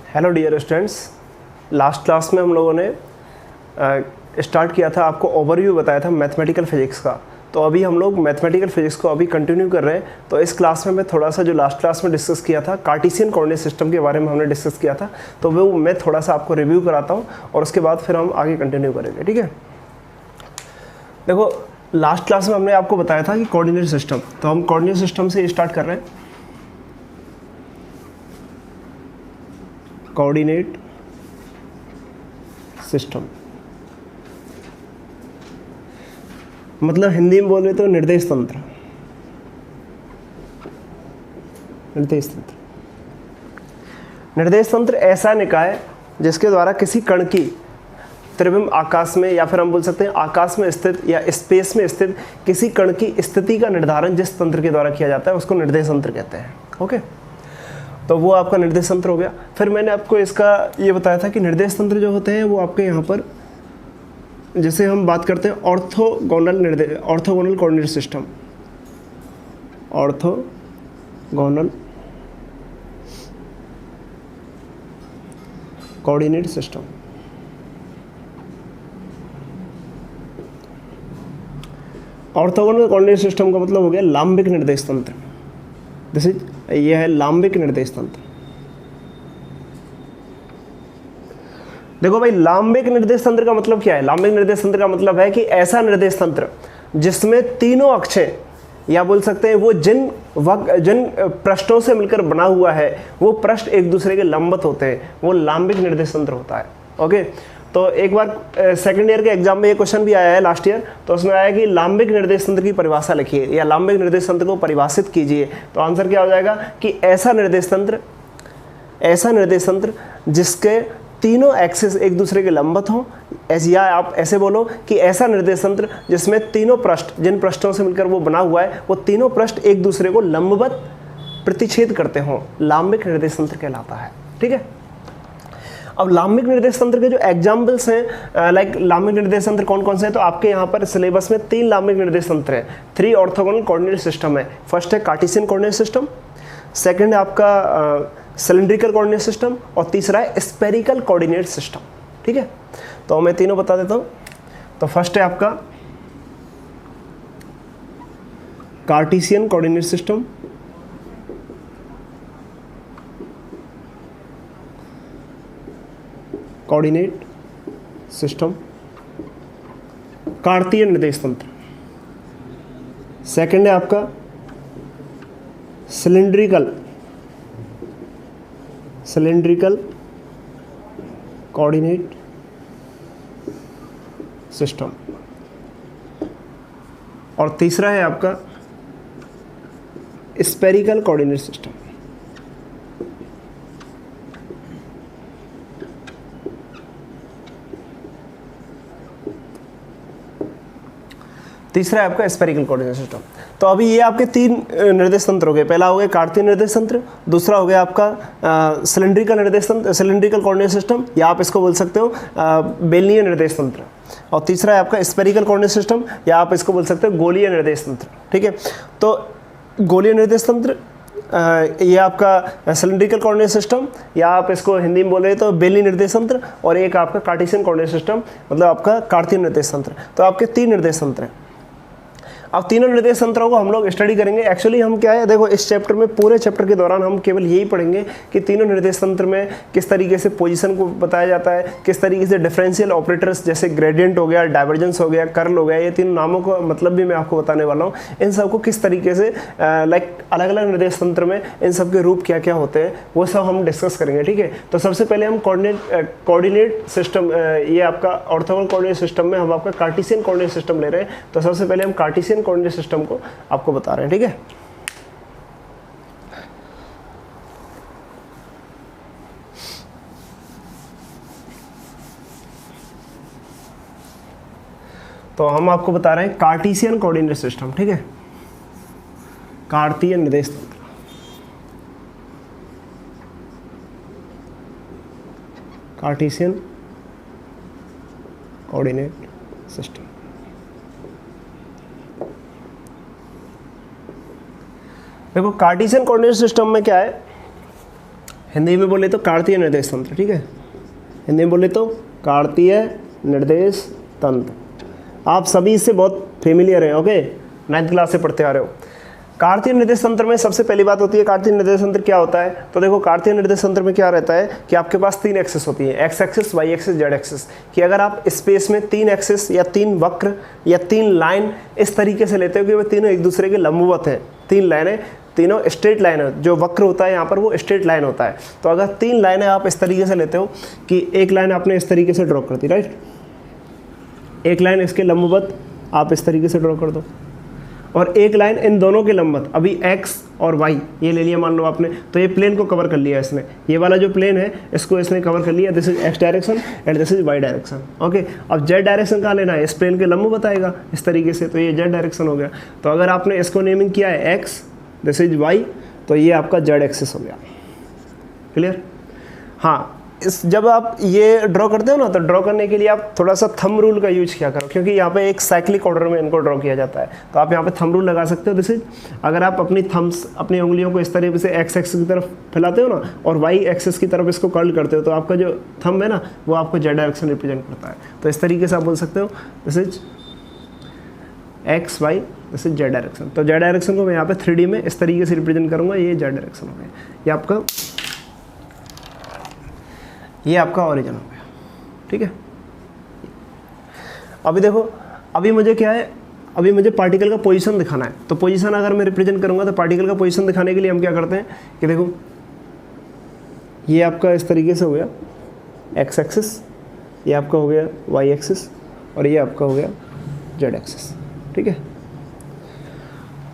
Hello dear students, last class में हम लोगों ने स्टार्ट किया था, आपको ओवरव्यू बताया था मैथमेटिकल फिजिक्स का। तो अभी हम लोग मैथमेटिकल फिजिक्स को अभी कंटिन्यू कर रहे हैं। तो इस क्लास में मैं थोड़ा सा जो लास्ट क्लास में डिस्कस किया था कार्टेशियन कोऑर्डिनेट सिस्टम के बारे में हमने डिस्कस किया था, तो वो मैं थोड़ा सा आपको रिव्यू कराता हूँ और उसके बाद फिर हम आगे कंटिन्यू करेंगे। ठीक है, देखो लास्ट क्लास में हमने आपको बताया था कि कोऑर्डिनेट सिस्टम, तो हम कोऑर्डिनेट सिस्टम से स्टार्ट कर रहे हैं। कोऑर्डिनेट सिस्टम मतलब हिंदी में बोले तो निर्देश तंत्र। निर्देश तंत्र ऐसा निकाय जिसके द्वारा किसी कण की त्रिविम आकाश में, या फिर हम बोल सकते हैं आकाश में स्थित या स्पेस में स्थित किसी कण की स्थिति का निर्धारण जिस तंत्र के द्वारा किया जाता है उसको निर्देश तंत्र कहते हैं। ओके, तो वो आपका निर्देश तंत्र हो गया। फिर मैंने आपको इसका ये बताया था कि निर्देश तंत्र जो होते हैं वो आपके यहाँ पर, जैसे हम बात करते हैं orthogonal coordinate system, orthogonal coordinate system. Orthogonal coordinate system का मतलब हो गया लांबिक निर्देश तंत्र। ये है लांबिक निर्देश तंत्र। देखो भाई, लांबिक निर्देश तंत्र का मतलब क्या है? लांबिक निर्देश तंत्र का मतलब है कि ऐसा निर्देश तंत्र जिसमें तीनों अक्षें, या बोल सकते हैं वो जिन पृष्ठों से मिलकर बना हुआ है वो पृष्ठ एक दूसरे के लंबवत होते हैं, वो लांबिक निर्देश तंत्र होता है। ओके, तो एक बार सेकंड ईयर के एग्जाम में ये क्वेश्चन भी आया है लास्ट ईयर, तो उसमें आया कि लांबिक निर्देश तंत्र की परिभाषा लिखिए या लांबिक निर्देश तंत्र को परिभाषित कीजिए। तो आंसर क्या हो जाएगा कि ऐसा निर्देश तंत्र जिसके तीनों एक्सिस एक दूसरे के लंबवत हों, या आप ऐसे बोलो कि ऐसा निर्देश तंत्र जिसमें तीनों पृष्ठ, जिन पृष्ठों से मिलकर वो बना हुआ है वो तीनों पृष्ठ एक दूसरे को लंबवत प्रतिच्छेद करते हों, लांबिक निर्देश तंत्र कहलाता है। ठीक है, अब लांबिक निर्देश तंत्र के जो एग्जाम्पल्स हैं, लाइक लांबिक निर्देश तंत्र कौन कौन से हैं, तो आपके यहाँ पर सिलेबस में 3 लांबिक निर्देश तंत्र हैं। 3 ऑर्थोगोनल कोऑर्डिनेट सिस्टम है। फर्स्ट है कार्टेशियन कोऑर्डिनेट सिस्टम, सेकंड है आपका सिलेंड्रिकल कोऑर्डिनेट सिस्टम, और तीसरा है स्फेरिकल कोऑर्डिनेट सिस्टम। ठीक है, तो मैं तीनों बता देता हूँ। तो फर्स्ट है आपका Cartesian coordinate system, coordinate system, कार्तीय निर्देश तंत्र। सेकंड है आपका सिलेंड्रिकल कोऑर्डिनेट सिस्टम, और तीसरा है आपका स्फेरिकल कोऑर्डिनेट सिस्टम। तीसरा है आपका स्फेरिकल कोऑर्डिनेट सिस्टम। तो अभी ये आपके 3 निर्देश तंत्र हो गए। पहला हो गया कार्तीय निर्देश तंत्र, दूसरा हो गया आपका सिलेंड्रिकल निर्देश तंत्र, सिलेंड्रिकल कोऑर्डिनेट सिस्टम, या आप इसको बोल सकते हो बेलनीय निर्देश तंत्र, और तीसरा है आपका स्फेरिकल कोऑर्डिनेट सिस्टम, या आप इसको बोल सकते हो गोलीय निर्देश तंत्र। ठीक है, तो गोलीय निर्देश तंत्र, ये आपका सिलेंड्रिकल कोऑर्डिनेट सिस्टम, या आप इसको हिंदी में बोले तो बेलनी निर्देश तंत्र, और एक आपका कार्टेशियन कोऑर्डिनेट सिस्टम मतलब आपका कार्तीय निर्देश तंत्र। तो आपके 3 निर्देश तंत्र हैं। अब तीनों निर्देश तंत्रों को हम लोग स्टडी करेंगे। एक्चुअली हम क्या है, देखो इस चैप्टर में, पूरे चैप्टर के दौरान हम केवल यही पढ़ेंगे कि तीनों निर्देश तंत्र में किस तरीके से पोजीशन को बताया जाता है, किस तरीके से डिफरेंशियल ऑपरेटर्स जैसे ग्रेडियंट हो गया, डाइवर्जेंस हो गया, कर्ल हो गया, ये तीनों नामों को मतलब भी मैं आपको बताने वाला हूँ। इन सबको किस तरीके से लाइक अलग अलग निर्देश तंत्र में इन सब के रूप क्या क्या होते हैं वो सब हम डिस्कस करेंगे। ठीक है, तो सबसे पहले हम कोऑर्डिनेट सिस्टम, ये आपका ऑर्थोगोनल कोऑर्डिनेट सिस्टम में हम आपका कार्टेशियन कोऑर्डिनेट सिस्टम ले रहे हैं। तो सबसे पहले हम कार्टेशियन कोऑर्डिनेट सिस्टम को आपको बता रहे हैं। ठीक है, तो हम आपको बता रहे हैं कार्टेशियन कोऑर्डिनेट सिस्टम। ठीक है, कार्तीय निर्देश तंत्र, कार्टेशियन कोऑर्डिनेट सिस्टम। देखो कार्टेशियन कोऑर्डिनेट सिस्टम में क्या है, हिंदी में बोले तो कार्तीय निर्देश तंत्र, ठीक है, हिंदी में बोले तो कार्तीय निर्देश तंत्र। आप सभी इससे बहुत फेमिलियर हैं, ओके, 9th क्लास से पढ़ते आ रहे हो। कार्तीय निर्देश तंत्र में सबसे पहली बात होती है, कार्तीय निर्देश तंत्र क्या होता है। तो देखो कार्तीय निर्देश तंत्र में क्या रहता है कि आपके पास 3 एक्सिस होती है, X axis, Y axis, Z axis. कि अगर आप स्पेस में 3 एक्सिस या 3 वक्र या 3 लाइन इस तरीके से लेते हो कि वो तीनों एक दूसरे के लंबवत हैं, 3 लाइनें, तीनों स्ट्रेट लाइन है, जो वक्र होता है यहाँ पर वो स्ट्रेट लाइन होता है। तो अगर 3 लाइनें आप इस तरीके से लेते हो कि एक लाइन आपने इस तरीके से ड्रॉ कर दी, राइट, एक लाइन इसके लंबवत आप इस तरीके से ड्रॉ कर दो, और एक लाइन इन दोनों के लंबवत, अभी x और y ये ले लिया मान लो आपने, तो ये प्लेन को कवर कर लिया इसने, ये वाला जो प्लेन है इसको इसने कवर कर लिया, this is x direction and this is y direction, okay. अब z डायरेक्शन कहाँ लेना है, इस प्लेन के लंबवत आएगा इस तरीके से, तो ये z डायरेक्शन हो गया। तो अगर आपने इसको नेमिंग किया है x, दिस इज y, तो ये आपका z एक्सिस हो गया, क्लियर। हाँ, इस जब आप ये ड्रॉ करते हो ना, तो ड्रॉ करने के लिए आप थोड़ा सा थंब रूल का यूज किया करो, क्योंकि यहाँ पे एक साइक्लिक ऑर्डर में इनको ड्रॉ किया जाता है। तो आप यहाँ पे थंब रूल लगा सकते हो। दिस इज, अगर आप अपनी थम्स, अपनी उंगलियों को इस तरीके से एक्स एक्सिस की तरफ फैलाते हो ना, और वाई एक्सिस की तरफ इसको कर्ल करते हो, तो आपका जो थंब है ना वो आपको जेड डायरेक्शन रिप्रेजेंट करता है। तो इस तरीके से आप बोल सकते हो, this is X Y, this is Z direction. तो जेड डायरेक्शन को मैं यहाँ पे 3D में इस तरीके से रिप्रेजेंट करूँगा, ये जेड डायरेक्शन हो गया, ये आपका ओरिजिन हो गया, ठीक है। अभी देखो, अभी मुझे क्या है, अभी मुझे पार्टिकल का पोजीशन दिखाना है। तो पोजीशन अगर मैं रिप्रेजेंट करूंगा, तो पार्टिकल का पोजीशन दिखाने के लिए हम क्या करते हैं कि देखो, ये आपका इस तरीके से हो गया एक्स एक्सिस, ये आपका हो गया वाई एक्सिस, और ये आपका हो गया जेड एक्सिस, ठीक है।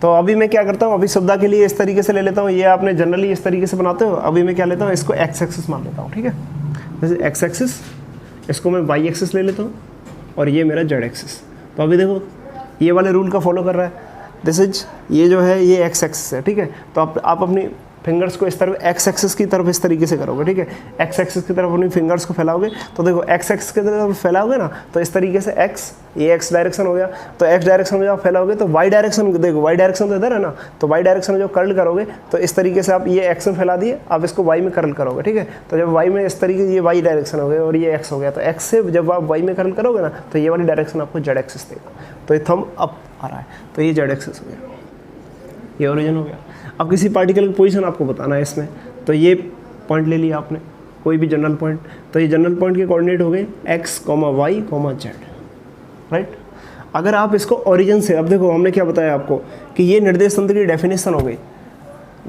तो अभी मैं क्या करता हूँ, अभी सुविधा के लिए इस तरीके से ले लेता हूँ, ये आपने जनरली इस तरीके से बनाते हो। अभी मैं क्या लेता हूँ, इसको एक्स एक्सिस मान लेता हूँ, ठीक है, जैसे एक्स एक्सिस, इसको मैं वाई एक्सिस ले लेता हूँ, और ये मेरा जेड एक्सिस। तो अभी देखो ये वाले रूल का फॉलो कर रहा है, दिस इज, ये जो है ये एक्स एक्सिस है, ठीक है। तो आप अपनी फिंगर्स को इस तरफ एक्स एक्सिस की तरफ इस तरीके से करोगे, ठीक है, एक्स एक्सिस की तरफ अपनी फिंगर्स को फैलाओगे। तो देखो एक्स एक्सिस की तरफ फैलाओगे ना, तो इस तरीके से एक्स, ये एक्स डायरेक्शन हो गया। तो एक्स डायरेक्शन में जब फैलाओगे तो वाई डायरेक्शन, देखो वाई डायरेक्शन तो इधर है ना, तो वाई डायरेक्शन में जो कर्ल करोगे, तो इस तरीके से आप ये एक्स में फैला दिए, आप इसको वाई में कर्ल करोगे, ठीक है। तो जब वाई में इस तरीके से ये वाई डायरेक्शन हो गया और ये एक्स हो गया, तो एक्स से जब आप वाई में कर्ल करोगे ना, तो ये वाली डायरेक्शन आपको जेड एक्सिस देगा। तो ये थंब अप आ रहा है, तो ये जेड एक्सिस हो गया, ये ओरिजिन हो गया। अब किसी पार्टिकल की पोजीशन आपको बताना है इसमें, तो ये पॉइंट ले लिया आपने, कोई भी जनरल पॉइंट, तो ये जनरल पॉइंट के कोऑर्डिनेट हो गए x, y, z, राइट। अगर आप इसको ओरिजिन से, अब देखो हमने क्या बताया आपको कि ये निर्देश तंत्र की डेफिनेशन हो गई।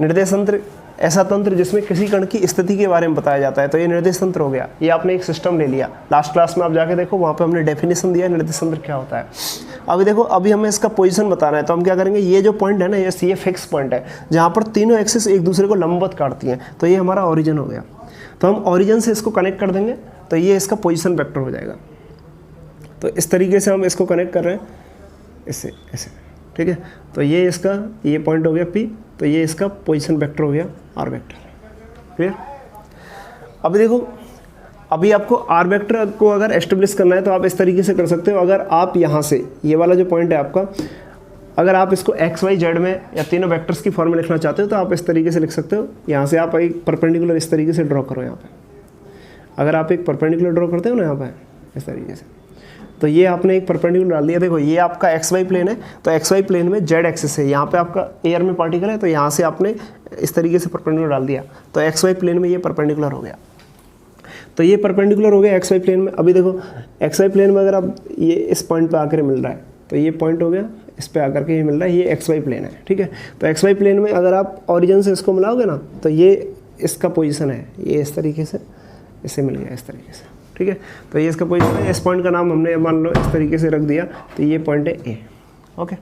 निर्देश तंत्र ऐसा तंत्र जिसमें किसी कण की स्थिति के बारे में बताया जाता है, तो ये निर्देश तंत्र हो गया। ये आपने एक सिस्टम ले लिया, लास्ट क्लास में आप जाके देखो, वहाँ पे हमने डेफिनेशन दिया निर्देश तंत्र क्या होता है। अभी देखो, अभी हमें इसका पोजीशन बताना है, तो हम क्या करेंगे, ये जो पॉइंट है ना, ये फिक्स पॉइंट है जहाँ पर तीनों एक्सिस एक दूसरे को लंबवत काटती हैं, तो ये हमारा ओरिजिन हो गया। तो हम ओरिजिन से इसको कनेक्ट कर देंगे, तो ये इसका पोजीशन वेक्टर हो जाएगा। तो इस तरीके से हम इसको कनेक्ट कर रहे हैं, इससे ऐसे, ठीक है। तो ये इसका, ये पॉइंट हो गया P, तो ये इसका पोजीशन वेक्टर हो गया R वेक्टर, क्लियर। अभी देखो, अभी आपको R वेक्टर को अगर एस्टेब्लिश करना है तो आप इस तरीके से कर सकते हो। अगर आप यहाँ से, ये वाला जो पॉइंट है आपका, अगर आप इसको एक्स वाई जेड में या तीनों वेक्टर्स की फॉर्म में लिखना चाहते हो, तो आप इस तरीके से लिख सकते हो। यहाँ से आप एक परपेंडिकुलर इस तरीके से ड्रॉ करो यहाँ पे। अगर आप एक परपेंडिकुलर ड्रॉ करते हो ना यहाँ पे इस तरीके से, तो ये आपने एक परपेंडिकुलर डाल दिया। देखो ये आपका एक्स वाई प्लेन है, तो एक्स वाई प्लेन में जेड एक्सिस है, यहाँ पे आपका एयर में पार्टिकल है, तो यहाँ से आपने इस तरीके से परपेंडिकुलर डाल दिया, तो एक्स वाई प्लेन में ये परपेंडिकुलर हो गया। तो ये परपेंडिकुलर हो गया एक्स वाई प्लेन में। अभी देखो एक्स वाई प्लेन में अगर आप ये इस पॉइंट पे आकर मिल रहा है, तो ये पॉइंट हो गया, इस पे आकर के ये मिल रहा है, ये एक्स वाई प्लेन है, ठीक है। तो एक्स वाई प्लेन में अगर आप ओरिजिन से इसको मिलाओगे ना, तो ये इसका पोजीशन है, ये इस तरीके से इससे मिल गया इस तरीके से, ठीक है। तो ये इसका पोजीशन है, इस पॉइंट का नाम हमने मान लो इस तरीके से रख दिया, तो ये पॉइंट है ए, ओके।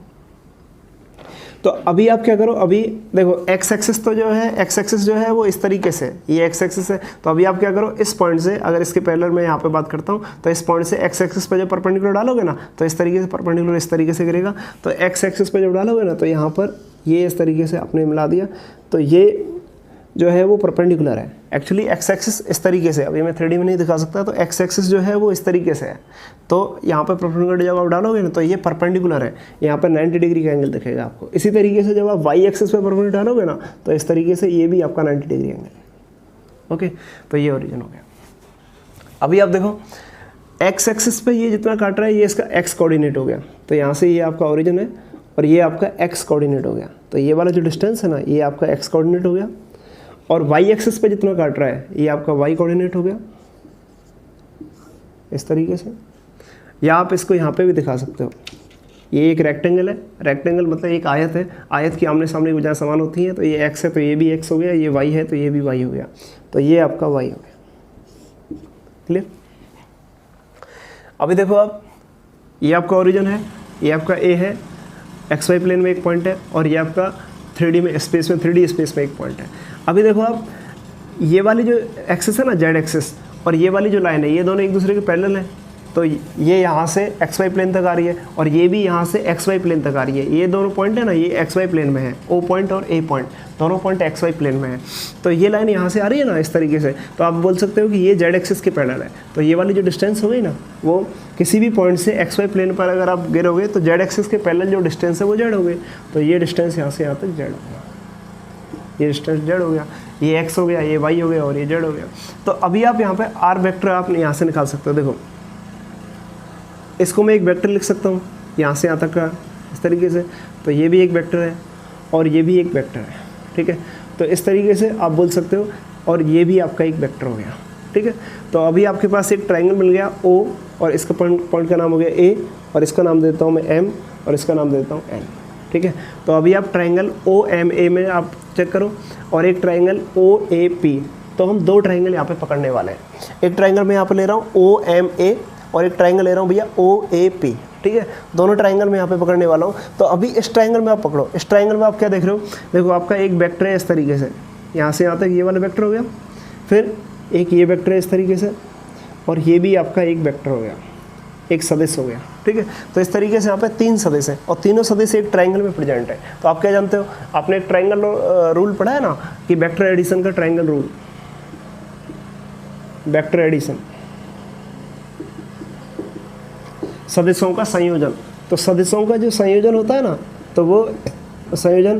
तो अभी आप क्या करो, अभी देखो एक्स एक्सिस तो जो है, एक्स एक्सिस जो है वो इस तरीके से, ये एक्स एक्सिस है। तो अभी आप क्या करो, इस पॉइंट से, अगर इसके पैरेलल में यहाँ पे बात करता हूँ, तो इस पॉइंट से एक्स एक्सिस पे जब परपेंडिकुलर डालोगे ना, तो इस तरीके से परपेंडिकुलर इस तरीके से गिरेगा। तो एक्स एक्सिस पे जब डालोगे ना, तो यहाँ पर ये इस तरीके से आपने मिला दिया, तो ये जो है वो परपेंडिकुलर है। एक्चुअली एक्स एक्सिस इस तरीके से, अभी मैं 3D में नहीं दिखा सकता, तो एक्स एक्सिस जो है वो इस तरीके से है। तो यहाँ पे परपेंडिकुलर जब आप डालोगे ना, तो ये परपेंडिकुलर है, यहाँ पर 90 डिग्री का एंगल दिखेगा आपको। इसी तरीके से जब आप वाई एक्सिस पे परपेंडिकुलर डालोगे ना, तो इस तरीके से ये भी आपका 90 डिग्री एंगल है, ओके, तो ये ओरिजिन हो गया। अभी आप देखो एक्स एक्सिस पे ये जितना काट रहा है ये इसका एक्स कोऑर्डिनेट हो गया, तो यहाँ से ये आपका ओरिजिन है और ये आपका एक्स कोऑर्डिनेट हो गया, तो ये वाला जो डिस्टेंस है ना ये आपका एक्स कोऑर्डिनेट हो गया। और वाई एक्सिस पे जितना काट रहा है ये आपका वाई कोऑर्डिनेट हो गया इस तरीके से, या आप इसको यहाँ पे भी दिखा सकते हो। ये एक रेक्टेंगल है, रेक्टेंगल मतलब एक आयत है, आयत की आमने सामने भुजाएं समान होती हैं, तो ये एक्स है तो ये भी एक्स हो गया, ये वाई है तो ये भी वाई हो गया, तो ये आपका वाई हो गया। क्लियर? अभी देखो आप, ये आपका ओरिजिन है, ये आपका ए है, एक्स वाई प्लेन में एक पॉइंट है, और ये आपका 3D में स्पेस में 3D स्पेस में एक पॉइंट है। अभी देखो आप, ये वाली जो एक्सिस है ना जेड एक्सिस, और ये वाली जो लाइन है ये दोनों एक दूसरे के पैरेलल हैं, तो ये यहाँ से एक्स वाई प्लेन तक आ रही है और ये भी यहाँ से एक्स वाई प्लेन तक आ रही है। ये दोनों पॉइंट है ना ये एक्स वाई प्लेन में है, ओ पॉइंट और ए पॉइंट दोनों पॉइंट एक्स वाई प्लेन में है, तो ये लाइन यहाँ से आ रही है ना इस तरीके से, तो आप बोल सकते हो कि ये जेड एक्सिस के पैरेलल है। तो ये वाली जो डिस्टेंस हो गई ना वो किसी भी पॉइंट से एक्स वाई प्लेन पर अगर आप गिरोगे तो जेड एक्सिस के पैरेलल जो डिस्टेंस है वो जेड हो गई, तो ये डिस्टेंस यहाँ से यहाँ तक जेड हो गया, ये डिस्टेंस जेड हो गया, ये एक्स हो गया, ये वाई हो गया और ये जेड हो गया। तो अभी आप यहाँ पे आर वेक्टर आप यहाँ से निकाल सकते हो। देखो इसको मैं एक वेक्टर लिख सकता हूँ यहाँ से यहाँ तक का इस तरीके से, तो ये भी एक वेक्टर है और ये भी एक वेक्टर है, ठीक है। तो इस तरीके से आप बोल सकते हो, और ये भी आपका एक वेक्टर हो गया, ठीक है। तो अभी आपके पास एक ट्रायंगल मिल गया ओ, और इसका पॉइंट का नाम हो गया ए, और इसका नाम दे देता हूँ मैं एम, और इसका नाम दे देता हूँ एन, ठीक है। तो अभी आप ट्रायंगल ओ एम ए में आप चेक करो, और एक ट्रायंगल ओ ए पी, तो हम दो ट्रायंगल यहाँ पे पकड़ने वाले हैं। एक ट्रायंगल मैं यहाँ पे ले रहा हूँ ओ एम ए, और एक ट्रायंगल ले रहा हूँ भैया ओ ए पी, ठीक है। दोनों ट्रायंगल मैं यहाँ पे पकड़ने वाला हूँ। तो अभी इस ट्रायंगल में आप पकड़ो, इस ट्रायंगल में आप क्या देख रहे हो, देखो आपका एक वेक्टर है इस तरीके से, यहाँ से यहाँ तक ये वाला वेक्टर हो गया, फिर एक ये वेक्टर है इस तरीके से, और ये भी आपका एक वेक्टर हो गया, एक सदिश हो गया, ठीक है। तो इस तरीके से यहाँ पे तीन सदिश हैं, और तीनों सदिश एक ट्रायंगल में प्रेजेंट है। तो आप क्या जानते हो, आपने एक ट्रायंगल रूल पढ़ा है ना कि वेक्टर एडिशन का ट्रायंगल रूल, वेक्टर एडिशन सदिशों का संयोजन। तो सदिशों का जो संयोजन होता है ना, तो वो संयोजन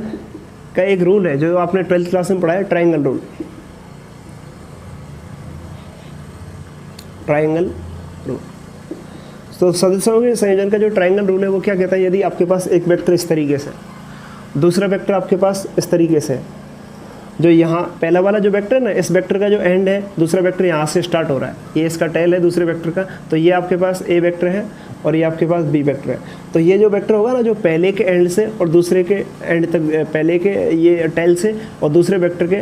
का एक रूल है जो आपने 12th क्लास में पढ़ा है, ट्रायंगल रूल, ट्रायंगल रूल। तो सदिशों के संयोजन का जो ट्रायंगल रूल है वो क्या कहता है, यदि आपके पास एक वेक्टर इस तरीके से, दूसरा वेक्टर आपके पास इस तरीके से, जो यहाँ पहला वाला जो वेक्टर है ना, इस वेक्टर का जो एंड है, दूसरा वेक्टर यहाँ से स्टार्ट हो रहा है, ये इसका टेल है दूसरे वेक्टर का, तो ये आपके पास ए वेक्टर है और ये आपके पास बी वेक्टर है। तो ये जो वेक्टर होगा ना जो पहले के एंड से और दूसरे के एंड तक, पहले के ये टेल से और दूसरे वेक्टर के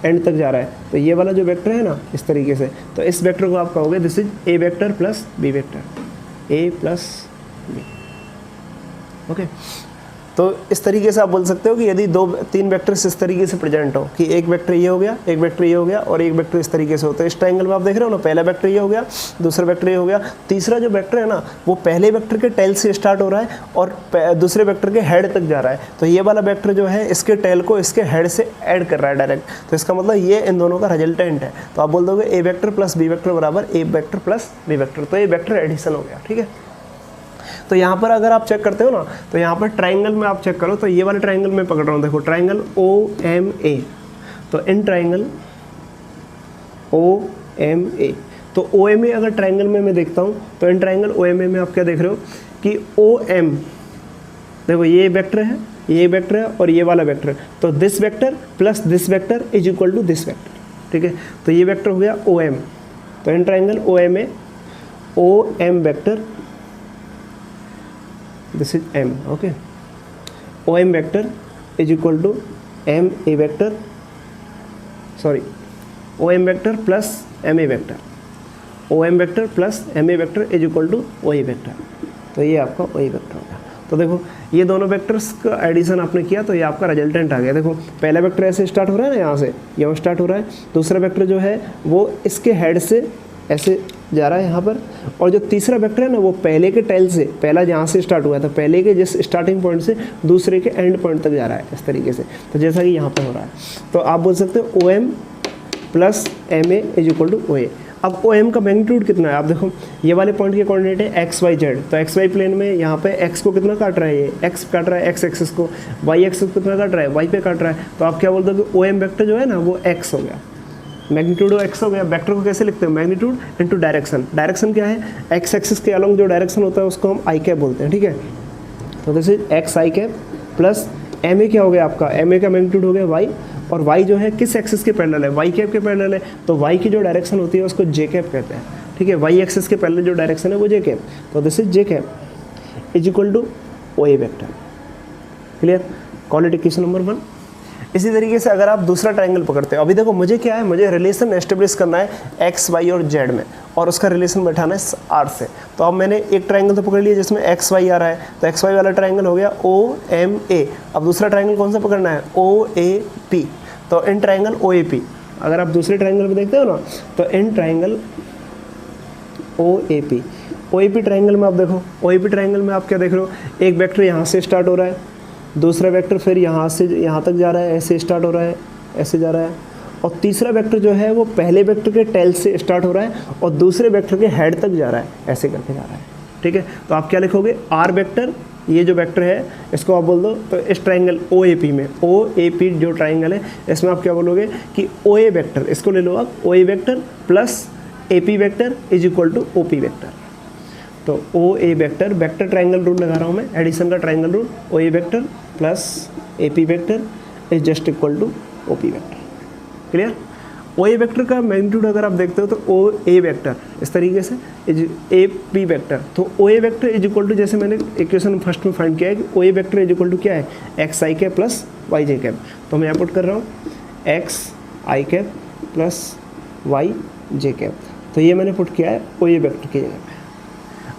एंड तक जा रहा है, तो ये वाला जो वेक्टर है ना इस तरीके से, तो इस वेक्टर को आप कहोगे this is A vector plus B vector, A plus B, okay. तो इस तरीके से आप बोल सकते हो कि यदि तीन वेक्टर्स इस तरीके से प्रेजेंट हो कि एक वेक्टर ये हो गया, एक वेक्टर ये हो गया और एक वेक्टर इस तरीके से होता है। इस ट्रायंगल में आप देख रहे हो ना, पहला वेक्टर ये हो गया, दूसरा वेक्टर ये हो गया, तीसरा जो वेक्टर है ना वो पहले वेक्टर के टेल से स्टार्ट हो रहा है और दूसरे वेक्टर के हेड तक जा रहा है। तो ये वाला वेक्टर जो है इसके टेल को इसके हेड से ऐड कर रहा है डायरेक्ट, तो इसका मतलब ये इन दोनों का रिजल्टेंट है। तो आप बोल दोगे ए वेक्टर प्लस बी वेक्टर बराबर ए वेक्टर प्लस बी वेक्टर, तो ये वेक्टर एडिशन हो गया, ठीक है। तो यहाँ पर अगर आप चेक करते हो ना, तो यहाँ पर ट्रायंगल में आप चेक करो, तो ये वाले ट्रायंगल में पकड़ रहा हूँ, देखो ट्रायंगल ओ एम ए, तो इन ट्रायंगल ओ एम ए, तो ओ एम ए अगर ट्रायंगल में मैं देखता हूँ, तो इन ट्रायंगल ओ एम ए में आप क्या देख रहे हो कि ओ एम, देखो ये वेक्टर है, ये वेक्टर है और ये वाला वेक्टर है, तो this vector plus this vector is equal to this vector, ठीक है। तो ये वेक्टर हो गया ओ एम, तो in triangle O M A, O M vector this is m, okay, om vector is equal to m a vector, sorry, om vector plus ma vector, om vector plus ma vector is equal to oa vector, तो ये आपका oa vector होगा। तो देखो ये दोनों vectors का addition आपने किया तो ये आपका रिजल्टेंट आ गया। देखो पहला वेक्टर ऐसे स्टार्ट हो रहा है ना, यहाँ से यहाँ स्टार्ट हो रहा है, दूसरा वेक्टर जो है वो इसके हेड से ऐसे जा रहा है यहाँ पर, और जो तीसरा वेक्टर है ना वो पहले के टेल से, पहला जहाँ से स्टार्ट हुआ था पहले के जिस स्टार्टिंग पॉइंट से दूसरे के एंड पॉइंट तक जा रहा है इस तरीके से, तो जैसा कि यहाँ पर हो रहा है। तो आप बोल सकते हो O M plus M A is equal to O A. अब ओ एम का मैग्नीट्यूड कितना है, आप देखो ये वाले पॉइंट के कोऑर्डिनेट है एक्स वाई जेड, तो एक्स वाई प्लेन में यहाँ पे एक्स को कितना काट रहा है, ये एक्स काट रहा है एक्स एक्सिस को, वाई एक्सिस को कितना काट रहा है, वाई पे काट रहा है, तो आप क्या बोलते हो कि ओ एम वेक्टर जो है ना वो एक्स हो गया, मैग्नीट्यूड ऑफ एक्स हो गया। वेक्टर को कैसे लिखते हैं, मैग्नीट्यूड इनटू डायरेक्शन। डायरेक्शन क्या है, एक्स एक्सिस के अलॉन्ग जो डायरेक्शन होता है उसको हम आई कैप बोलते हैं, ठीक है। तो this is X I cap plus M A क्या हो गया आपका, एम ए का मैग्नीट्यूड हो गया वाई, और वाई जो है किस एक्सिस के पैरेलल है, वाई कैप के पैरेलल है, तो वाई की जो डायरेक्शन होती है उसको जे कैप कहते हैं, ठीक है। वाई एक्सिस के पैरेलल जो डायरेक्शन है वो जे कैप, तो this is J cap is equal to O A vector. Clear, call it equation number 1। इसी तरीके से अगर आप दूसरा ट्रायंगल पकड़ते हो, अभी देखो मुझे क्या है, मुझे रिलेशन एस्टेब्लिश करना है एक्स वाई और जेड में, और उसका रिलेशन बैठाना है आर से। तो अब मैंने एक ट्रायंगल तो पकड़ लिया जिसमें एक्स वाई आ रहा है, तो एक्स वाई वाला ट्रायंगल हो गया ओ एम ए। अब दूसरा ट्रायंगल कौन सा पकड़ना है, ओ ए पी। तो in triangle O A P, अगर आप दूसरे ट्रायंगल में देखते हो ना, तो in triangle O A P triangle में आप देखो, ओ ए पी ट्रायंगल में आप क्या देख रहे हो, एक वेक्टर यहाँ से स्टार्ट हो रहा है, दूसरा वेक्टर फिर यहाँ से यहाँ तक जा रहा है, ऐसे स्टार्ट हो रहा है, ऐसे जा रहा है, और तीसरा वेक्टर जो है वो पहले वेक्टर के टेल से स्टार्ट हो रहा है और दूसरे वेक्टर के हेड तक जा रहा है, ऐसे करके जा रहा है, ठीक है। तो आप क्या लिखोगे, आर वेक्टर, ये जो वेक्टर है इसको आप बोल दो, तो इस ट्रायंगल ओ ए पी में, ओ ए पी जो ट्रायंगल है इसमें आप क्या बोलोगे कि ओ ए वेक्टर, इसको ले लो आप, O A vector plus A P vector is equal to O P vector. तो O A vector, vector triangle rule लगा रहा हूँ मैं, एडिशन का triangle rule, O A vector plus A P vector is just equal to O P vector. Clear, O A vector का magnitude अगर आप देखते हो तो ओ ए वेक्टर इस तरीके से इज ए पी वेक्टर, तो O A vector is equal to, जैसे मैंने इक्वेशन फर्स्ट में फाइंड किया है कि ओ A vector is equal to क्या है, एक्स आई कैप प्लस वाई जे कैप। तो मैं यहाँ पुट कर रहा हूँ एक्स आई कैप प्लस वाई जे कैप, तो ये मैंने पुट किया है ओ ए वेक्टर की जगह।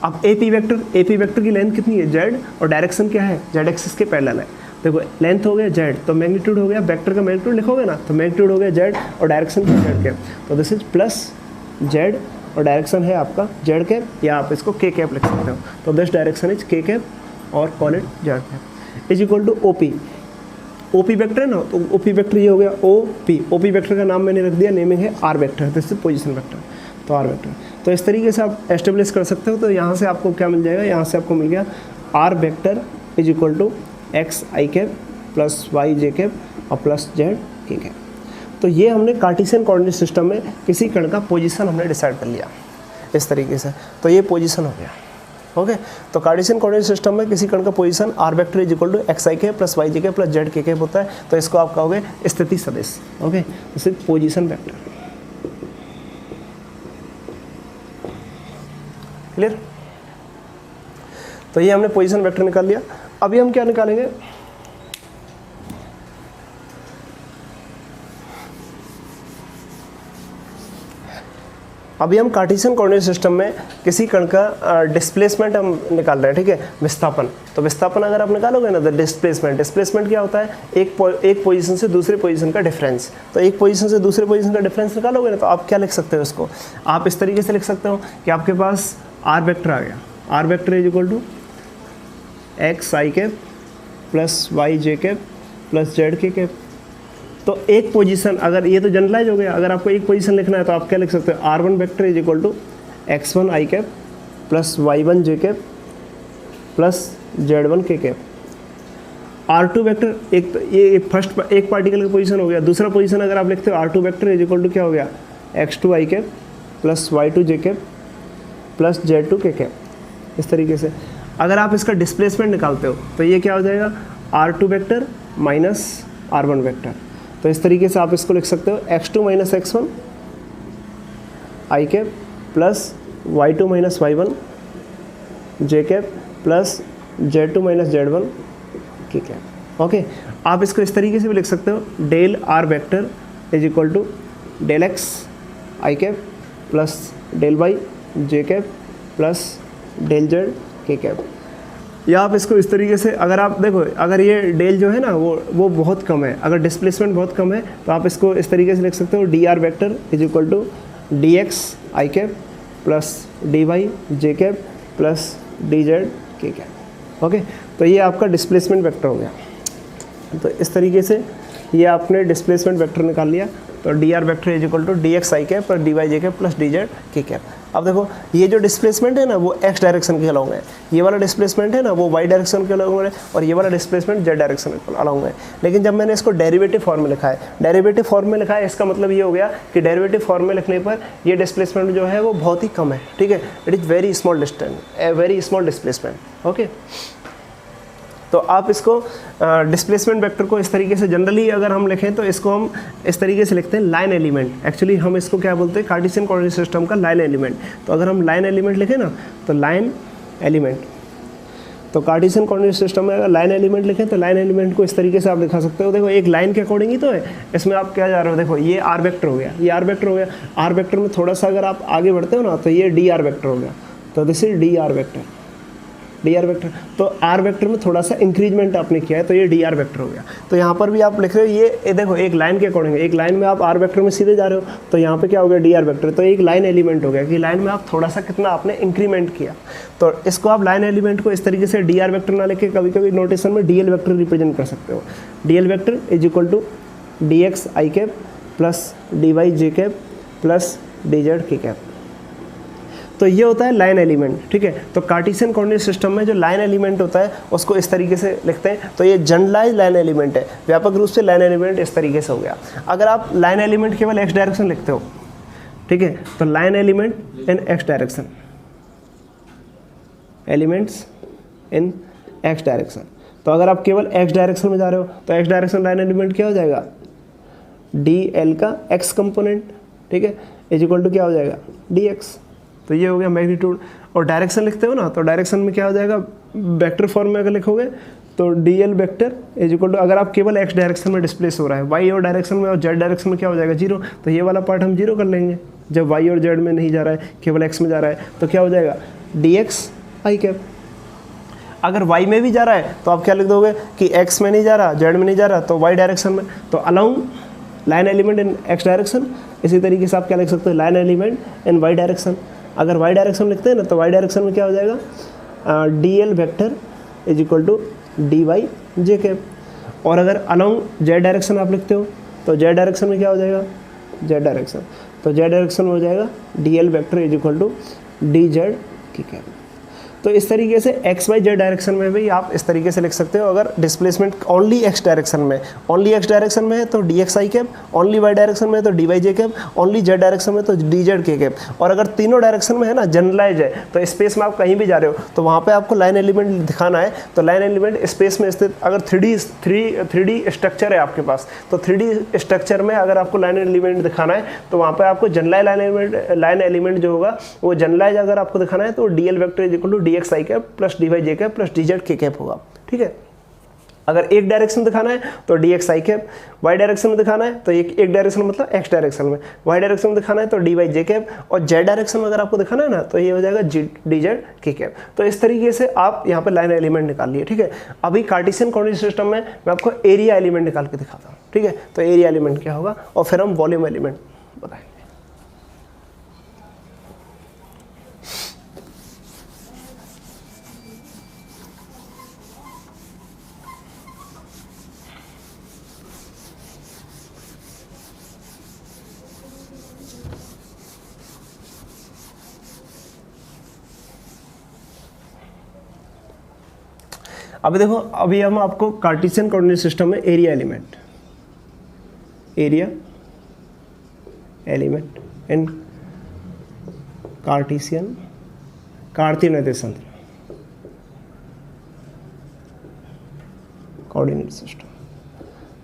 अब ए पी वेक्टर की लेंथ कितनी है, जेड, और डायरेक्शन क्या है, जेड एक्सिस के पैरेलल है। देखो लेंथ हो गया जेड, तो मैग्नीट्यूड हो गया, वेक्टर का मैग्नीट्यूड लिखोगे ना, तो मैग्नीट्यूड हो गया जेड और डायरेक्शन क्या जेड कैप, तो दिस इज प्लस जेड और डायरेक्शन है आपका जेड कैप, या आप इसको के कैप लिख सकते हो। तो this direction is K cap और call it Z cap is equal to O P. O P vector है ना, तो ओ पी वेक्टर ये हो गया ओ पी वेक्टर का नाम मैंने रख दिया, नेमिंग है R vector, this is position vector, तो आर वेक्टर। तो इस तरीके से आप एस्टेब्लिश कर सकते हो। तो यहाँ से आपको क्या मिल जाएगा, यहाँ से आपको मिल गया R vector is equal to x I cap plus Y J cap और प्लस जेड के कैप। तो ये हमने कार्टेशियन कोऑर्डिनेट सिस्टम में किसी कण का पोजीशन हमने डिसाइड कर लिया इस तरीके से, तो ये पोजीशन हो गया। ओके, तो कार्टेशियन कोऑर्डिनेट सिस्टम में किसी कण का position R vector is equal to x I cap plus Y J cap plus Z के कैप होता है, तो इसको आप कहोगे स्थिति सदिश। Okay, this is position vector. Clear, तो ये हमने पोजीशन वेक्टर निकाल लिया। अभी हम क्या निकालेंगे, अभी हम कार्टेशियन कोऑर्डिनेट सिस्टम में किसी कण का डिस्प्लेसमेंट हम निकाल रहे हैं, ठीक है, विस्थापन। तो विस्थापन अगर आप निकालोगे ना, तो डिस्प्लेसमेंट क्या होता है, एक पोजीशन से दूसरे पोजीशन का डिफरेंस। तो एक पोजीशन से दूसरे पोजीशन का डिफरेंस निकालोगे ना, तो आप क्या लिख सकते हो इसको, आप इस तरीके से लिख सकते हो कि आपके पास आर वेक्टर आ गया, R vector is equal to x I cap plus Y J cap plus Z के कैप। तो एक पोजीशन, अगर ये तो जनरलाइज हो गया, अगर आपको एक पोजीशन लिखना है तो आप क्या लिख सकते हो, R one vector is equal to X one I cap plus Y one J cap plus Z one K cap. R two vector ये फर्स्ट एक पार्टिकल का पोजीशन हो गया। दूसरा पोजीशन अगर आप लिखते हो R two vector is equal to क्या हो गया, X two I cap plus Y two J cap plus Z two K cap. इस तरीके से अगर आप इसका डिस्प्लेसमेंट निकालते हो तो ये क्या हो जाएगा, R two vector minus R one vector. तो इस तरीके से आप इसको लिख सकते हो X two minus X one I cap plus Y two minus Y one J cap plus Z two minus Z one K cap. Okay, आप इसको इस तरीके से भी लिख सकते हो, del R vector is equal to del X I cap plus del Y J cap plus del Z के कैप। या आप इसको इस तरीके से, अगर आप देखो, अगर ये डेल जो है ना वो बहुत कम है, अगर डिस्प्लेसमेंट बहुत कम है, तो आप इसको इस तरीके से लिख सकते हो, D R vector is equal to D x I cap plus D Y J cap plus D Z के कैप। ओके, तो ये आपका डिस्प्लेसमेंट वेक्टर हो गया। तो इस तरीके से ये आपने डिस्प्लेसमेंट वेक्टर निकाल लिया। तो D R vector is equal to D x I cap plus D Y J cap plus D Z के कैप। अब देखो ये जो डिस्प्लेसमेंट है ना वो एक्स डायरेक्शन के अलाउंग है, ये वाला डिस्प्लेसमेंट है ना वो वाई डायरेक्शन के अलाउंग है, और ये वाला डिस्प्लेसमेंट जेड डायरेक्शन के अलाउंग है। लेकिन जब मैंने इसको डेरिवेटिव फॉर्म में लिखा है, डेरिवेटिव फॉर्म में लिखा है, इसका मतलब ये हो गया कि डेरिवेटिव फॉर्म में लिखने पर ये डिस्प्लेसमेंट जो है वो बहुत ही कम है, ठीक है, it is very small distance, very small displacement. Okay, तो आप इसको डिस्प्लेसमेंट वेक्टर को इस तरीके से जनरली अगर हम लिखें तो इसको हम इस तरीके से लिखते हैं लाइन एलिमेंट। एक्चुअली हम इसको क्या बोलते हैं, कार्टेशियन कोऑर्डिनेट सिस्टम का लाइन एलिमेंट। तो अगर हम लाइन एलिमेंट लिखें ना तो लाइन एलिमेंट, तो कार्टेशियन कोऑर्डिनेट सिस्टम में अगर लाइन एलिमेंट लिखें तो लाइन एलिमेंट को इस तरीके से आप दिखा सकते हो। देखो एक लाइन के अकॉर्डिंग ही तो है, इसमें आप क्या जा रहे हो, देखो ये आर वेक्टर हो गया, ये आर वेक्टर हो गया, आर वेक्टर में थोड़ा सा अगर आप आगे बढ़ते हो ना तो ये डी आर वेक्टर हो गया, तो this is D R vector, D R vector. तो आर वेक्टर में थोड़ा सा इंक्रीजमेंट आपने किया है तो ये डी आर वेक्टर हो गया। तो यहाँ पर भी आप लिख रहे हो ये देखो एक लाइन के अकॉर्डिंग है, एक लाइन में आप आर वेक्टर में सीधे जा रहे हो तो यहाँ पे क्या हो गया, डी आर वेक्टर। तो एक लाइन एलिमेंट हो गया कि लाइन में आप थोड़ा सा कितना आपने इंक्रीमेंट किया। तो इसको आप लाइन एलिमेंट को इस तरीके से डी आर वेक्टर ना लेके कभी कभी नोटेशन में डी एल वेक्टर रिप्रेजेंट कर सकते हो। D L vector is equal to D x I cap plus D Y J cap plus D Z के कैप। तो ये होता है लाइन एलिमेंट, ठीक है। तो कार्टेशियन कोऑर्डिनेट सिस्टम में जो लाइन एलिमेंट होता है उसको इस तरीके से लिखते हैं। तो ये जनरलाइज लाइन एलिमेंट है, व्यापक रूप से लाइन एलिमेंट इस तरीके से हो गया। अगर आप लाइन एलिमेंट केवल एक्स डायरेक्शन लिखते हो, ठीक है, तो line element in x direction, elements in x direction. तो अगर आप केवल एक्स डायरेक्शन में जा रहे हो तो एक्स डायरेक्शन लाइन एलिमेंट क्या हो जाएगा, डी एल का एक्स कंपोनेंट, ठीक है, इज इक्वल टू क्या हो जाएगा, डी एक्स। तो ये हो गया मैग्नीट्यूड। और डायरेक्शन लिखते हो ना तो डायरेक्शन में क्या हो जाएगा, वेक्टर फॉर्म में अगर लिखोगे तो D L vector is equal to, अगर आप केवल एक्स डायरेक्शन में डिस्प्लेस हो रहा है, वाई और डायरेक्शन में और जेड डायरेक्शन में क्या हो जाएगा, जीरो। तो ये वाला पार्ट हम जीरो कर लेंगे। जब वाई और जेड में नहीं जा रहा है, केवल एक्स में जा रहा है, तो क्या हो जाएगा, डी एक्स आई कैप। अगर y में भी जा रहा है तो आप क्या लिख दोगे कि x में नहीं जा रहा, z में नहीं जा रहा, तो y डायरेक्शन में। तो along line element in x direction. इसी तरीके से आप क्या लिख सकते हो, line element in y direction. अगर y डायरेक्शन लिखते हैं ना तो y डायरेक्शन में क्या हो जाएगा, D L vector is equal to D Y J cap. और अगर अलाउंग z डायरेक्शन आप लिखते हो तो z डायरेक्शन में क्या हो जाएगा, z डायरेक्शन। तो z डायरेक्शन में हो जाएगा D L vector is equal to D Z K cap. तो इस तरीके से एक्स वाई जेड डायरेक्शन में भी आप इस तरीके से लिख सकते हो। अगर डिस्प्लेसमेंट ओनली एक्स डायरेक्शन में, ओनली एक्स डायरेक्शन में है तो डी एक्स आई कैप, ओनली वाई डायरेक्शन में है तो डी वाई जे कैप, ओनली जेड डायरेक्शन में तो डी जेड के कैप। और अगर तीनों डायरेक्शन में है ना, जनरलाइज है, तो स्पेस में आप कहीं भी जा रहे हो तो वहाँ पे आपको लाइन एलिमेंट दिखाना है। तो लाइन एलिमेंट स्पेस में स्थित, अगर थ्री डी स्ट्रक्चर है आपके पास, तो 3D स्ट्रक्चर में अगर आपको लाइन एलिमेंट दिखाना है तो वहाँ पे आपको जनरलाइज लाइन एलिमेंट जो होगा वो जनरलाइज अगर आपको दिखाना है तो D L vector is equal to D x I cap plus D Y J cap plus D Z के कैप होगा, ठीक है। अगर एक डायरेक्शन दिखाना है तो डी एक्स आई कैप, वाई डायरेक्शन में दिखाना है तो एक डायरेक्शन मतलब एक्स डायरेक्शन में, वाई डायरेक्शन में दिखाना है तो डी वाई जे कैप, और जेड डायरेक्शन में अगर आपको दिखाना है ना तो ये हो जाएगा डी जेड के कैप। तो इस तरीके से आप यहाँ पे लाइन एलिमेंट निकाल लिए, ठीक है। अभी कार्टेशियन कोऑर्डिनेट सिस्टम में मैं आपको एरिया एलिमेंट निकाल के दिखाता हूँ, ठीक है। तो एरिया एलिमेंट क्या होगा और फिर हम वॉल्यूम एलिमेंट बताएंगे। अभी देखो, अभी हम आपको कार्टेशियन कोऑर्डिनेट सिस्टम में एरिया एलिमेंट इन कार्तीय निर्देश तंत्र कोऑर्डिनेट सिस्टम।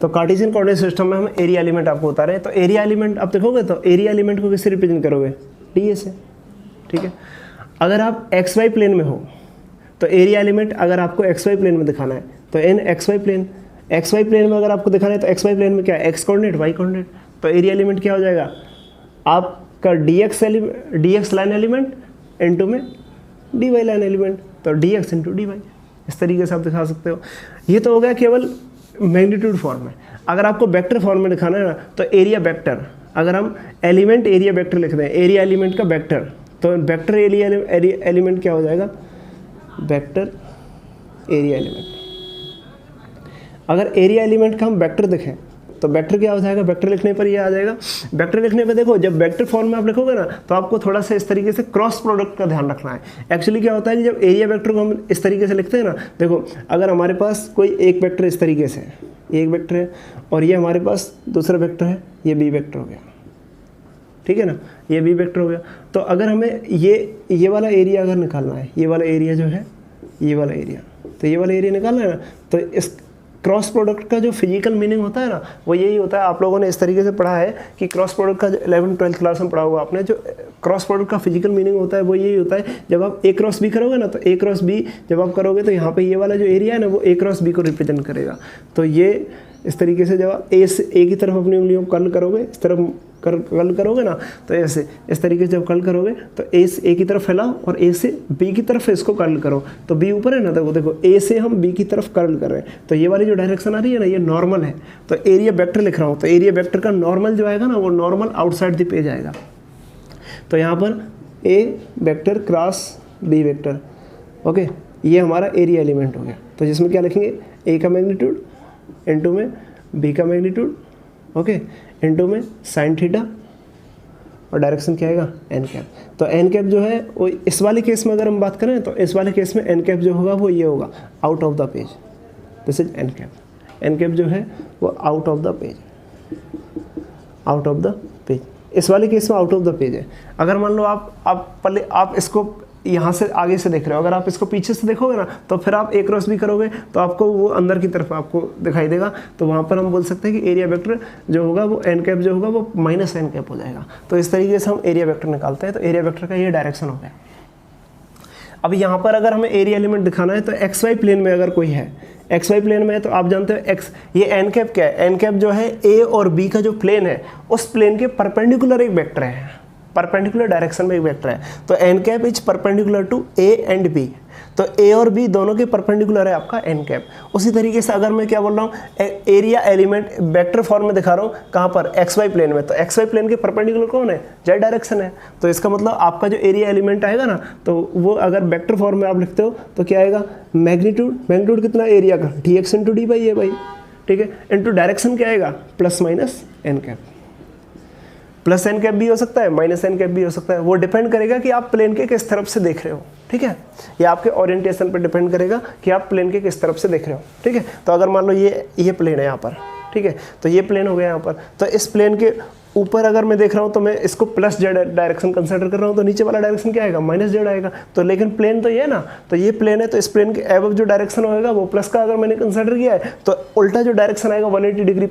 तो कार्टेशियन कोऑर्डिनेट सिस्टम में हम एरिया एलिमेंट आपको बता रहे हैं। तो एरिया एलिमेंट आप देखोगे तो एरिया एलिमेंट को किससे रिप्रेजेंट करोगे, डी ए से, ठीक है। अगर आप एक्स वाई प्लेन में हो तो एरिया एलिमेंट अगर आपको एक्स वाई प्लेन में दिखाना है तो इन एक्स वाई प्लेन में अगर आपको दिखाना है तो एक्स वाई प्लेन में क्या है, एक्स कोऑर्डिनेट, वाई कोऑर्डिनेट। तो एरिया एलिमेंट क्या हो जाएगा आपका D X line element into में डी वाई लाइन एलिमेंट, तो D x into D Y. इस तरीके से आप दिखा सकते हो। ये तो हो गया केवल मैग्नीट्यूड फॉर्म में। अगर आपको वेक्टर फॉर्म में दिखाना है ना तो एरिया वेक्टर, अगर हम एलिमेंट एरिया वेक्टर लिखते हैं, एरिया एलिमेंट का वेक्टर, तो वेक्टर एरिया एलिमेंट क्या हो जाएगा, वेक्टर एरिया एलिमेंट। अगर एरिया एलिमेंट का हम वेक्टर देखें तो वेक्टर क्या हो जाएगा, वेक्टर लिखने पर ये आ जाएगा। वेक्टर लिखने पर देखो जब वेक्टर फॉर्म में आप लिखोगे ना तो आपको थोड़ा सा इस तरीके से क्रॉस प्रोडक्ट का ध्यान रखना है। एक्चुअली क्या होता है कि जब एरिया वेक्टर को हम इस तरीके से लिखते हैं ना, देखो अगर हमारे पास कोई एक वेक्टर इस तरीके से है, एक वेक्टर है और ये हमारे पास दूसरा वेक्टर है, ये बी वेक्टर हो गया, ठीक है ना, ये बी वेक्टर हो गया। तो अगर हमें ये वाला एरिया अगर निकालना है, ये वाला एरिया जो है, ये वाला एरिया, तो ये वाला एरिया निकालना है ना, तो इस क्रॉस प्रोडक्ट का जो फिजिकल मीनिंग होता है ना वो यही होता है। आप लोगों ने इस तरीके से पढ़ा है कि क्रॉस प्रोडक्ट का 11th-12th क्लास में पढ़ा होगा आपने, जो क्रॉस प्रोडक्ट का फिजिकल मीनिंग होता है वो यही होता है, जब आप ए क्रॉस बी करोगे ना तो ए क्रॉस बी जब आप करोगे तो यहाँ पे ये वाला जो एरिया है ना वो ए क्रॉस बी को रिप्रेजेंट करेगा। तो ये इस तरीके से जब आप ए की तरफ अपनी उंगलियों को कर्ल करोगे, इस तरफ कर्ल करोगे ना, तो ऐसे इस तरीके से जब कर्ल करोगे तो ए की तरफ फैलाओ और ए से बी की तरफ इसको कर्ल करो। तो बी ऊपर है ना, तो देखो ए से हम बी की तरफ कर्ल कर रहे हैं, तो ये वाली जो डायरेक्शन आ रही है ना ये नॉर्मल है। तो एरिया वेक्टर लिख रहा हूँ, तो एरिया वेक्टर का नॉर्मल जो आएगा ना वो नॉर्मल आउटसाइड द पेज आएगा। तो यहाँ पर a vector cross b vector, okay, ये हमारा एरिया एलिमेंट हो गया। तो जिसमें क्या लिखेंगे, ए का मैग्नीट्यूड इनटू में बी का मैग्नीट्यूड, ओके, इनटू में साइन थीटा और डायरेक्शन क्या आएगा, एन कैप। तो एन कैप जो है वो इस वाले केस में अगर हम बात करें तो इस वाले केस में एन कैप जो होगा वो ये होगा, out of the page, this is N cap. N cap जो है वो out of the page, out of the page, इस वाले केस में आउट ऑफ द पेज है। अगर मान लो आप इसको यहाँ से आगे से देख रहे हो, अगर आप इसको पीछे से देखोगे ना तो फिर आप ए क्रॉस बी करोगे तो आपको वो अंदर की तरफ आपको दिखाई देगा। तो वहाँ पर हम बोल सकते हैं कि एरिया वेक्टर जो होगा वो एन कैप जो होगा वो माइनस एन कैप हो जाएगा। तो इस तरीके से हम एरिया वेक्टर निकालते हैं। तो एरिया वेक्टर का ये डायरेक्शन हो गया। अब यहाँ पर अगर हमें एरिया एलिमेंट दिखाना है तो एक्स वाई प्लेन में अगर कोई है, एक्स वाई प्लेन में है तो आप जानते हो एक्स, ये एन कैप क्या है, एन कैप जो है ए और बी का जो प्लेन है उस प्लेन के परपेंडिकुलर एक वेक्टर है, परपेंडिकुलर डायरेक्शन में एक वेक्टर है। तो N cap is perpendicular to A and B, तो ए और बी दोनों के परपेंडिकुलर है आपका एन कैप। उसी तरीके से अगर मैं क्या बोल रहा हूँ, एरिया एलिमेंट वेक्टर फॉर्म में दिखा रहा हूँ, कहाँ पर, एक्स वाई प्लेन में, तो एक्स वाई प्लेन के परपेंडिकुलर कौन है, जेड डायरेक्शन है। तो इसका मतलब आपका जो एरिया एलिमेंट आएगा ना तो वो अगर वेक्टर फॉर्म में आप लिखते हो तो क्या आएगा, मैग्नीट्यूड कितना एरिया का, D x into D Y A Y, ठीक है, इंटू डायरेक्शन क्या आएगा, plus minus N cap. Plus N cap भी हो सकता है, माइनस एन कैप भी हो सकता है, वो डिपेंड करेगा कि आप प्लेन के किस तरफ से देख रहे हो, ठीक है, ये आपके ओरिएंटेशन पर डिपेंड करेगा कि आप प्लेन के किस तरफ से देख रहे हो, ठीक है। तो अगर मान लो ये प्लेन है यहाँ पर, ठीक है, तो ये प्लेन हो गया यहाँ पर, तो इस प्लेन के ऊपर अगर मैं देख रहा हूँ तो मैं इसको प्लस जेड डायरेक्शन कंसिडर कर रहा हूँ, तो नीचे वाला डायरेक्शन क्या आएगा, माइनस जेड आएगा। तो लेकिन प्लेन तो ये है ना, तो ये प्लेन है, तो इस प्लेन के एबव जो डायरेक्शन होगा वो प्लस का अगर मैंने कंसिडर किया है तो उल्टा जो डायरेक्शन आएगा 180 डिग्री,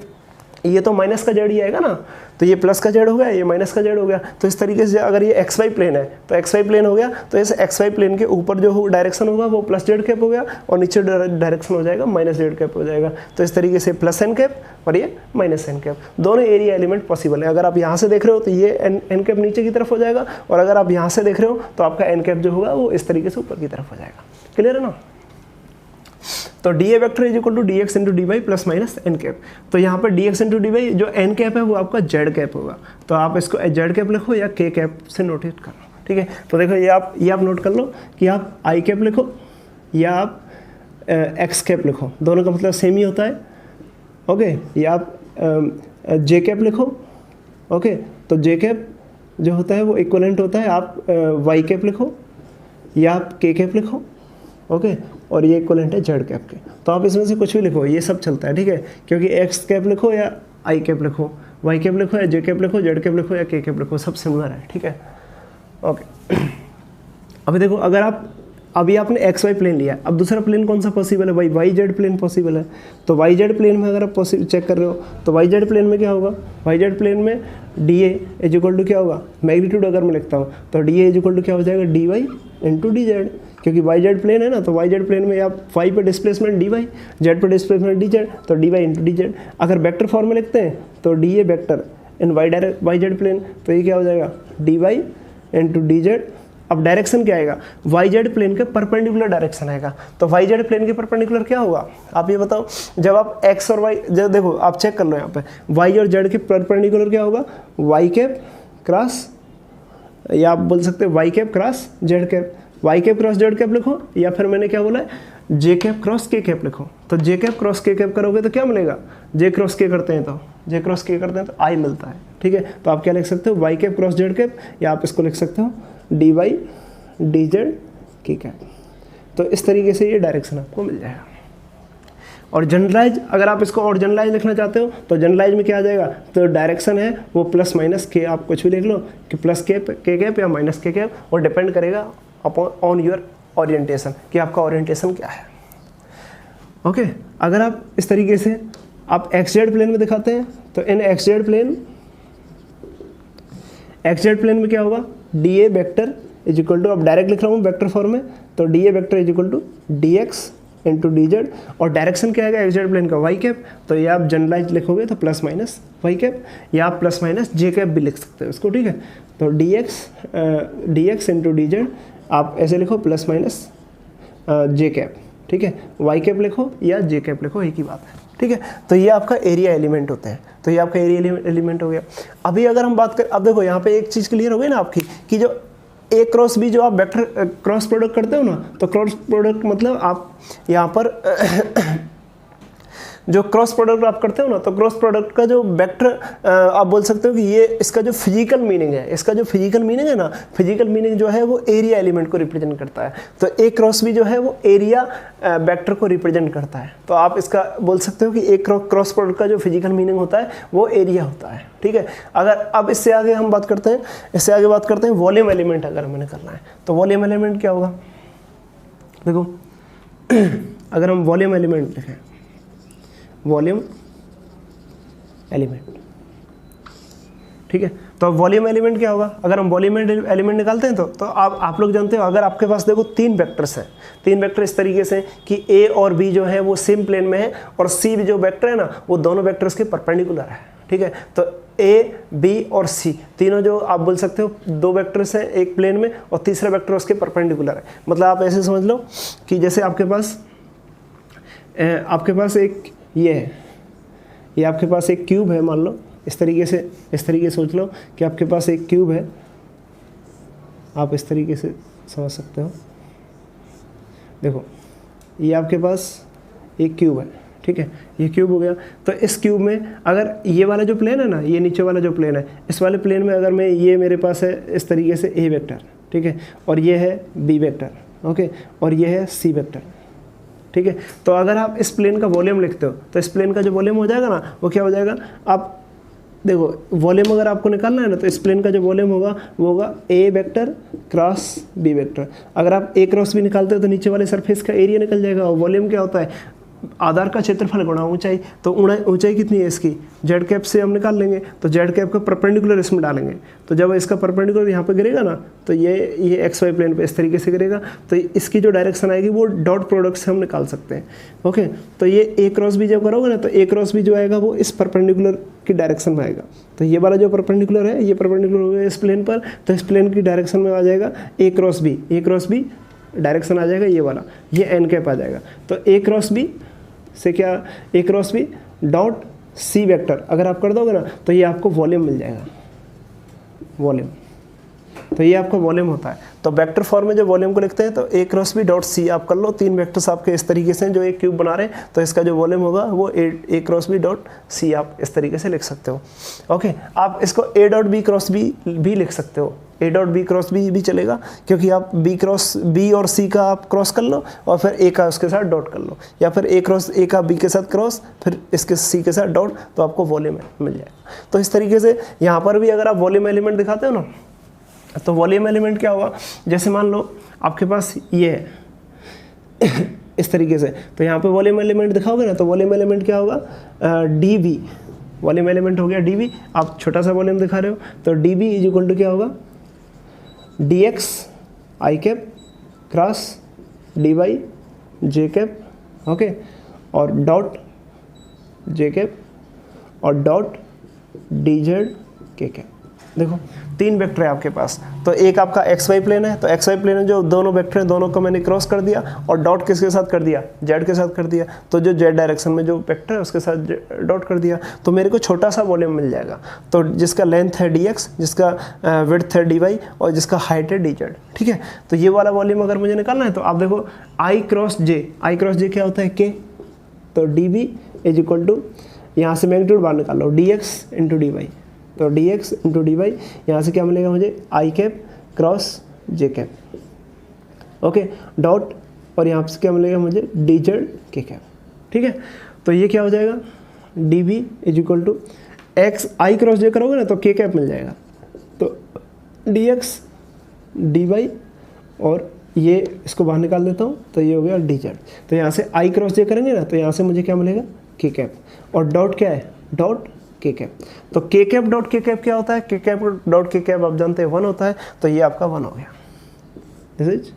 ये तो माइनस का जेड ही आएगा ना, तो ये प्लस का जेड हो गया, ये माइनस का जेड हो गया। तो इस तरीके से अगर ये एक्स वाई प्लेन है तो एक्स वाई प्लेन हो गया, तो इस एक्स वाई प्लेन के ऊपर जो डायरेक्शन होगा वो प्लस जेड कैप हो गया और नीचे डायरेक्शन हो जाएगा माइनस जेड कैप हो जाएगा। तो इस तरीके से प्लस एन कैप और ये माइनस एन कैप, दोनों एरिया एलिमेंट पॉसिबल है। अगर आप यहाँ से देख रहे हो तो ये एन कैप नीचे की तरफ हो जाएगा, और अगर आप यहाँ से देख रहे हो तो आपका एन कैप जो होगा वो इस तरीके से ऊपर की तरफ हो जाएगा। क्लियर है ना। तो d a vector is equal to D x into D y plus minus N cap. तो यहाँ पर d x into D y जो एन कैप है वो आपका जेड कैप होगा, तो आप इसको जेड कैप लिखो या के कैप से नोटेट करो, ठीक है। तो देखो ये आप नोट कर लो कि आप आई कैप लिखो या आप एक्स कैप लिखो, दोनों का मतलब सेम ही होता है, ओके। या आप जे कैप लिखो, ओके, तो जे कैप जो होता है वो इक्वलेंट होता है आप वाई कैप लिखो या आप के कैप लिखो, ओके, और ये इक्वलेंट है जेड कैप के। तो आप इसमें से कुछ भी लिखो, ये सब चलता है, ठीक है, क्योंकि एक्स कैप लिखो या आई कैप लिखो, वाई कैप लिखो या जे कैप लिखो, जेड कैप लिखो या के कैप लिखो, सब सिमिलर है, ठीक है, ओके। अभी देखो अगर आप अभी आपने एक्स वाई प्लेन लिया, अब दूसरा प्लेन कौन सा पॉसिबल है भाई, वाई जेड प्लेन पॉसिबल है। तो वाई जेड प्लेन में अगर आप चेक कर रहे हो तो वाई जेड प्लेन में क्या होगा, वाई जेड प्लेन में d a is equal to क्या होगा, मैग्नीट्यूड अगर मैं लिखता हूँ तो d a is equal to क्या हो जाएगा, d y into d z, क्योंकि वाई जेड प्लेन है ना, तो वाई जेड प्लेन में आप वाई पे डिस्प्लेसमेंट डी वाई, जेड पे डिस्प्लेसमेंट डी जेड, तो D y into d z. अगर वेक्टर फॉर्म में लिखते हैं तो d a vector in y z plane, तो ये क्या हो जाएगा, d y into d z. अब डायरेक्शन क्या आएगा, वाई जेड प्लेन के परपेंडिकुलर डायरेक्शन आएगा। तो वाई जेड प्लेन के परपेंडिकुलर क्या होगा, आप ये बताओ। जब आप एक्स और वाई, जब देखो आप चेक कर लो यहाँ पे, वाई और जेड के परपेंडिकुलर क्या होगा, वाई कैप क्रॉस, या आप बोल सकते हैं y cap cross z cap, y cap cross z cap लिखो, या फिर मैंने क्या बोला है j cap cross k cap लिखो। तो j cap cross k cap करोगे तो क्या मिलेगा, जे क्रॉस के करते हैं तो जे क्रॉस के करते हैं तो आई मिलता है, ठीक है। तो आप क्या लिख सकते हो, y cap cross z cap, या आप इसको लिख सकते हो डी वाई डी जेड के कैप। तो इस तरीके से ये डायरेक्शन आपको मिल जाएगा। और जनरलाइज, अगर आप इसको और जनरलाइज लिखना चाहते हो तो जनरलाइज में क्या आ जाएगा, तो डायरेक्शन है वो प्लस माइनस के, आप कुछ भी लिख लो कि प्लस के कैप या माइनस के कैप, और डिपेंड करेगा अपॉन ऑन योर ओरिएंटेशन कि आपका ओरिएंटेशन क्या है। ओके अगर आप इस तरीके से आप एक्स जेड प्लेन में दिखाते हैं तो इन एक्स जेड प्लेन में क्या होगा, d a vector is equal to, अब डायरेक्ट लिख रहा हूँ वेक्टर फॉर्म में, तो d a vector is equal to D x into d z, और डायरेक्शन क्या आएगा एक्स जेड प्लेन का वाई कैप, तो ये आप जनरलाइज लिखोगे तो प्लस माइनस वाई कैप, या आप प्लस माइनस जे कैप भी लिख सकते हो इसको, ठीक है। तो D x into d Z आप ऐसे लिखो प्लस माइनस जे कैप, ठीक है। वाई कैप लिखो या जे कैप लिखो, एक ही बात है, ठीक है। तो ये आपका एरिया एलिमेंट होते हैं, तो ये आपका एरिया एलिमेंट हो गया। अभी अगर हम बात करें, अब देखो यहाँ पे एक चीज़ क्लियर हो गई ना आपकी कि जो ए क्रॉस बी जो आप वेक्टर क्रॉस प्रोडक्ट करते हो ना, तो क्रॉस प्रोडक्ट मतलब आप यहाँ पर जो क्रॉस प्रोडक्ट आप करते हो ना, तो क्रॉस प्रोडक्ट का जो वेक्टर आप बोल सकते हो कि ये इसका जो फिजिकल मीनिंग है, इसका जो फिजिकल मीनिंग है ना, फिजिकल मीनिंग जो है वो एरिया एलिमेंट को रिप्रेजेंट करता है। तो ए क्रॉस बी जो है वो एरिया वेक्टर को रिप्रेजेंट करता है। तो आप इसका बोल सकते हो कि एक क्रॉस प्रोडक्ट का जो फिजिकल मीनिंग होता है वो एरिया होता है, ठीक है। अगर अब इससे आगे हम बात करते हैं, वॉल्यूम एलिमेंट अगर हमें निकालना है तो वॉल्यूम एलिमेंट क्या होगा, देखो अगर हम वॉल्यूम एलिमेंट लिखें, वॉल्यूम एलिमेंट, ठीक है। तो अब वॉल्यूम एलिमेंट क्या होगा, अगर हम वॉल्यूम एलिमेंट निकालते हैं तो आप लोग जानते हो, अगर आपके पास देखो तीन वेक्टर्स हैं, तीन वेक्टर इस तरीके से कि ए और बी जो है वो सेम प्लेन में है, और सी जो वेक्टर है ना वो दोनों वेक्टर्स के परपेंडिकुलर है, ठीक है। तो ए बी और सी तीनों जो आप बोल सकते हो दो वेक्टर्स हैं एक प्लेन में, और तीसरा वेक्टर उसके परपेंडिकुलर है। मतलब आप ऐसे समझ लो कि जैसे आपके पास एक ये है, ये आपके पास एक क्यूब है, मान लो इस तरीके से सोच लो कि आपके पास एक क्यूब है, आप इस तरीके से समझ सकते हो। देखो ये आपके पास एक क्यूब है, ठीक है, ये क्यूब हो गया। तो इस क्यूब में अगर ये वाला जो प्लेन है ना, ये नीचे वाला जो प्लेन है, इस वाले प्लेन में अगर मैं ये मेरे पास है इस तरीके से ए वेक्टर, ठीक है, और ये है बी वेक्टर, ओके, और ये है सी वेक्टर, ठीक है। तो अगर आप इस प्लेन का वॉल्यूम लिखते हो तो इस प्लेन का जो वॉल्यूम हो जाएगा ना वो क्या हो जाएगा, आप देखो वॉल्यूम अगर आपको निकालना है ना तो इस प्लेन का जो वॉल्यूम होगा वो होगा ए वेक्टर क्रॉस बी वेक्टर। अगर आप ए क्रॉस बी निकालते हो तो नीचे वाले सरफेस का एरिया निकल जाएगा, और वॉल्यूम क्या होता है, आधार का क्षेत्रफल गुणा ऊंचाई। तो ऊंचाई कितनी है इसकी, जेड कैप से हम निकाल लेंगे, तो जेड कैप का परपेंडिकुलर इसमें डालेंगे, तो जब इसका परपेंडिकुलर यहाँ पे गिरेगा ना तो ये एक्स वाई प्लेन पे इस तरीके से गिरेगा, तो इसकी जो डायरेक्शन आएगी वो डॉट प्रोडक्ट से हम निकाल सकते हैं, ओके। तो ये ए क्रॉस बी जब करोगे ना तो ए क्रॉस बी जो आएगा वो इस परपेंडिकुलर की डायरेक्शन में आएगा। तो ये वाला जो परपेंडिकुलर है ये परपेंडिकुलर हो गया इस प्लेन पर, तो इस प्लेन की डायरेक्शन में आ जाएगा ए क्रॉस बी डायरेक्शन आ जाएगा ये वाला, ये एन कैप आ जाएगा। तो ए क्रॉस बी से क्या, a cross b dot c vector अगर आप कर दोगे ना तो ये आपको वॉल्यूम मिल जाएगा, वॉल्यूम। तो ये आपका वॉल्यूम होता है। तो वेक्टर फॉर्म में जो वॉल्यूम को लिखते हैं तो ए क्रॉस बी डॉट सी आप कर लो, तीन वेक्टर्स आपके इस तरीके से जो एक क्यूब बना रहे हैं, तो इसका जो वॉल्यूम होगा वो ए क्रॉस बी डॉट सी आप इस तरीके से लिख सकते हो, ओके। आप इसको a dot b cross b भी लिख सकते हो, a dot b cross b भी चलेगा, क्योंकि आप बी और सी का आप क्रॉस कर लो और फिर ए का उसके साथ डॉट कर लो, या फिर ए का बी के साथ क्रॉस फिर इसके सी के साथ डॉट, तो आपको वॉल्यूम मिल जाएगा। तो इस तरीके से यहाँ पर भी अगर आप वॉल्यूम एलिमेंट दिखाते हो ना तो वॉल्यूम एलिमेंट क्या होगा, जैसे मान लो आपके पास ये है इस तरीके से, तो यहाँ पे वॉल्यूम एलिमेंट दिखाओगे ना तो वॉल्यूम एलिमेंट क्या होगा, डी वी, वॉल्यूम एलिमेंट हो गया डी वी। आप छोटा सा वॉल्यूम दिखा रहे हो तो d v is equal to क्या होगा, डी एक्स आई कैप क्रॉस डी वाई जे कैप, ओके, और डॉट जे कैप और डॉट डी जेड के कैप। देखो तीन वेक्टर है आपके पास, तो एक आपका एक्स वाई प्लेन है, तो एक्स वाई प्लेन है जो दोनों वेक्टर हैं दोनों को मैंने क्रॉस कर दिया, और डॉट किसके साथ कर दिया, जेड के साथ कर दिया। तो जो जेड डायरेक्शन में जो वेक्टर है उसके साथ डॉट कर दिया, तो मेरे को छोटा सा वॉल्यूम मिल जाएगा, तो जिसका लेंथ है डी एक्स, जिसका विड्थ है डी वाई, और जिसका हाइट है डी जेड, ठीक है। तो ये वाला वॉल्यूम अगर मुझे निकालना है तो आप देखो आई क्रॉस जे क्या होता है, के, तो d v is equal to यहाँ से मैग्नीट्यूड बाहर निकाल लो, d x into D y, तो D x into D y, यहाँ से क्या मिलेगा मुझे, i cap cross j cap, okay, dot, और यहाँ से क्या मिलेगा मुझे, डी जेड के कैप, ठीक है। तो ये क्या हो जाएगा, d b is equal to x, i cross j करोगे ना तो के कैप मिल जाएगा, तो डी एक्स डी वाई, और ये इसको बाहर निकाल देता हूँ, तो ये हो गया डी जेड। तो यहाँ से आई क्रॉस जे करेंगे ना, तो यहाँ से मुझे क्या मिलेगा, के कैप, और डॉट क्या है, डॉट के कैप। तो के कैप डॉट के कैप क्या होता है, के कैप डॉट के कैप आप जानते हैं 1 होता है, तो ये आपका 1 हो गया, दिस इज,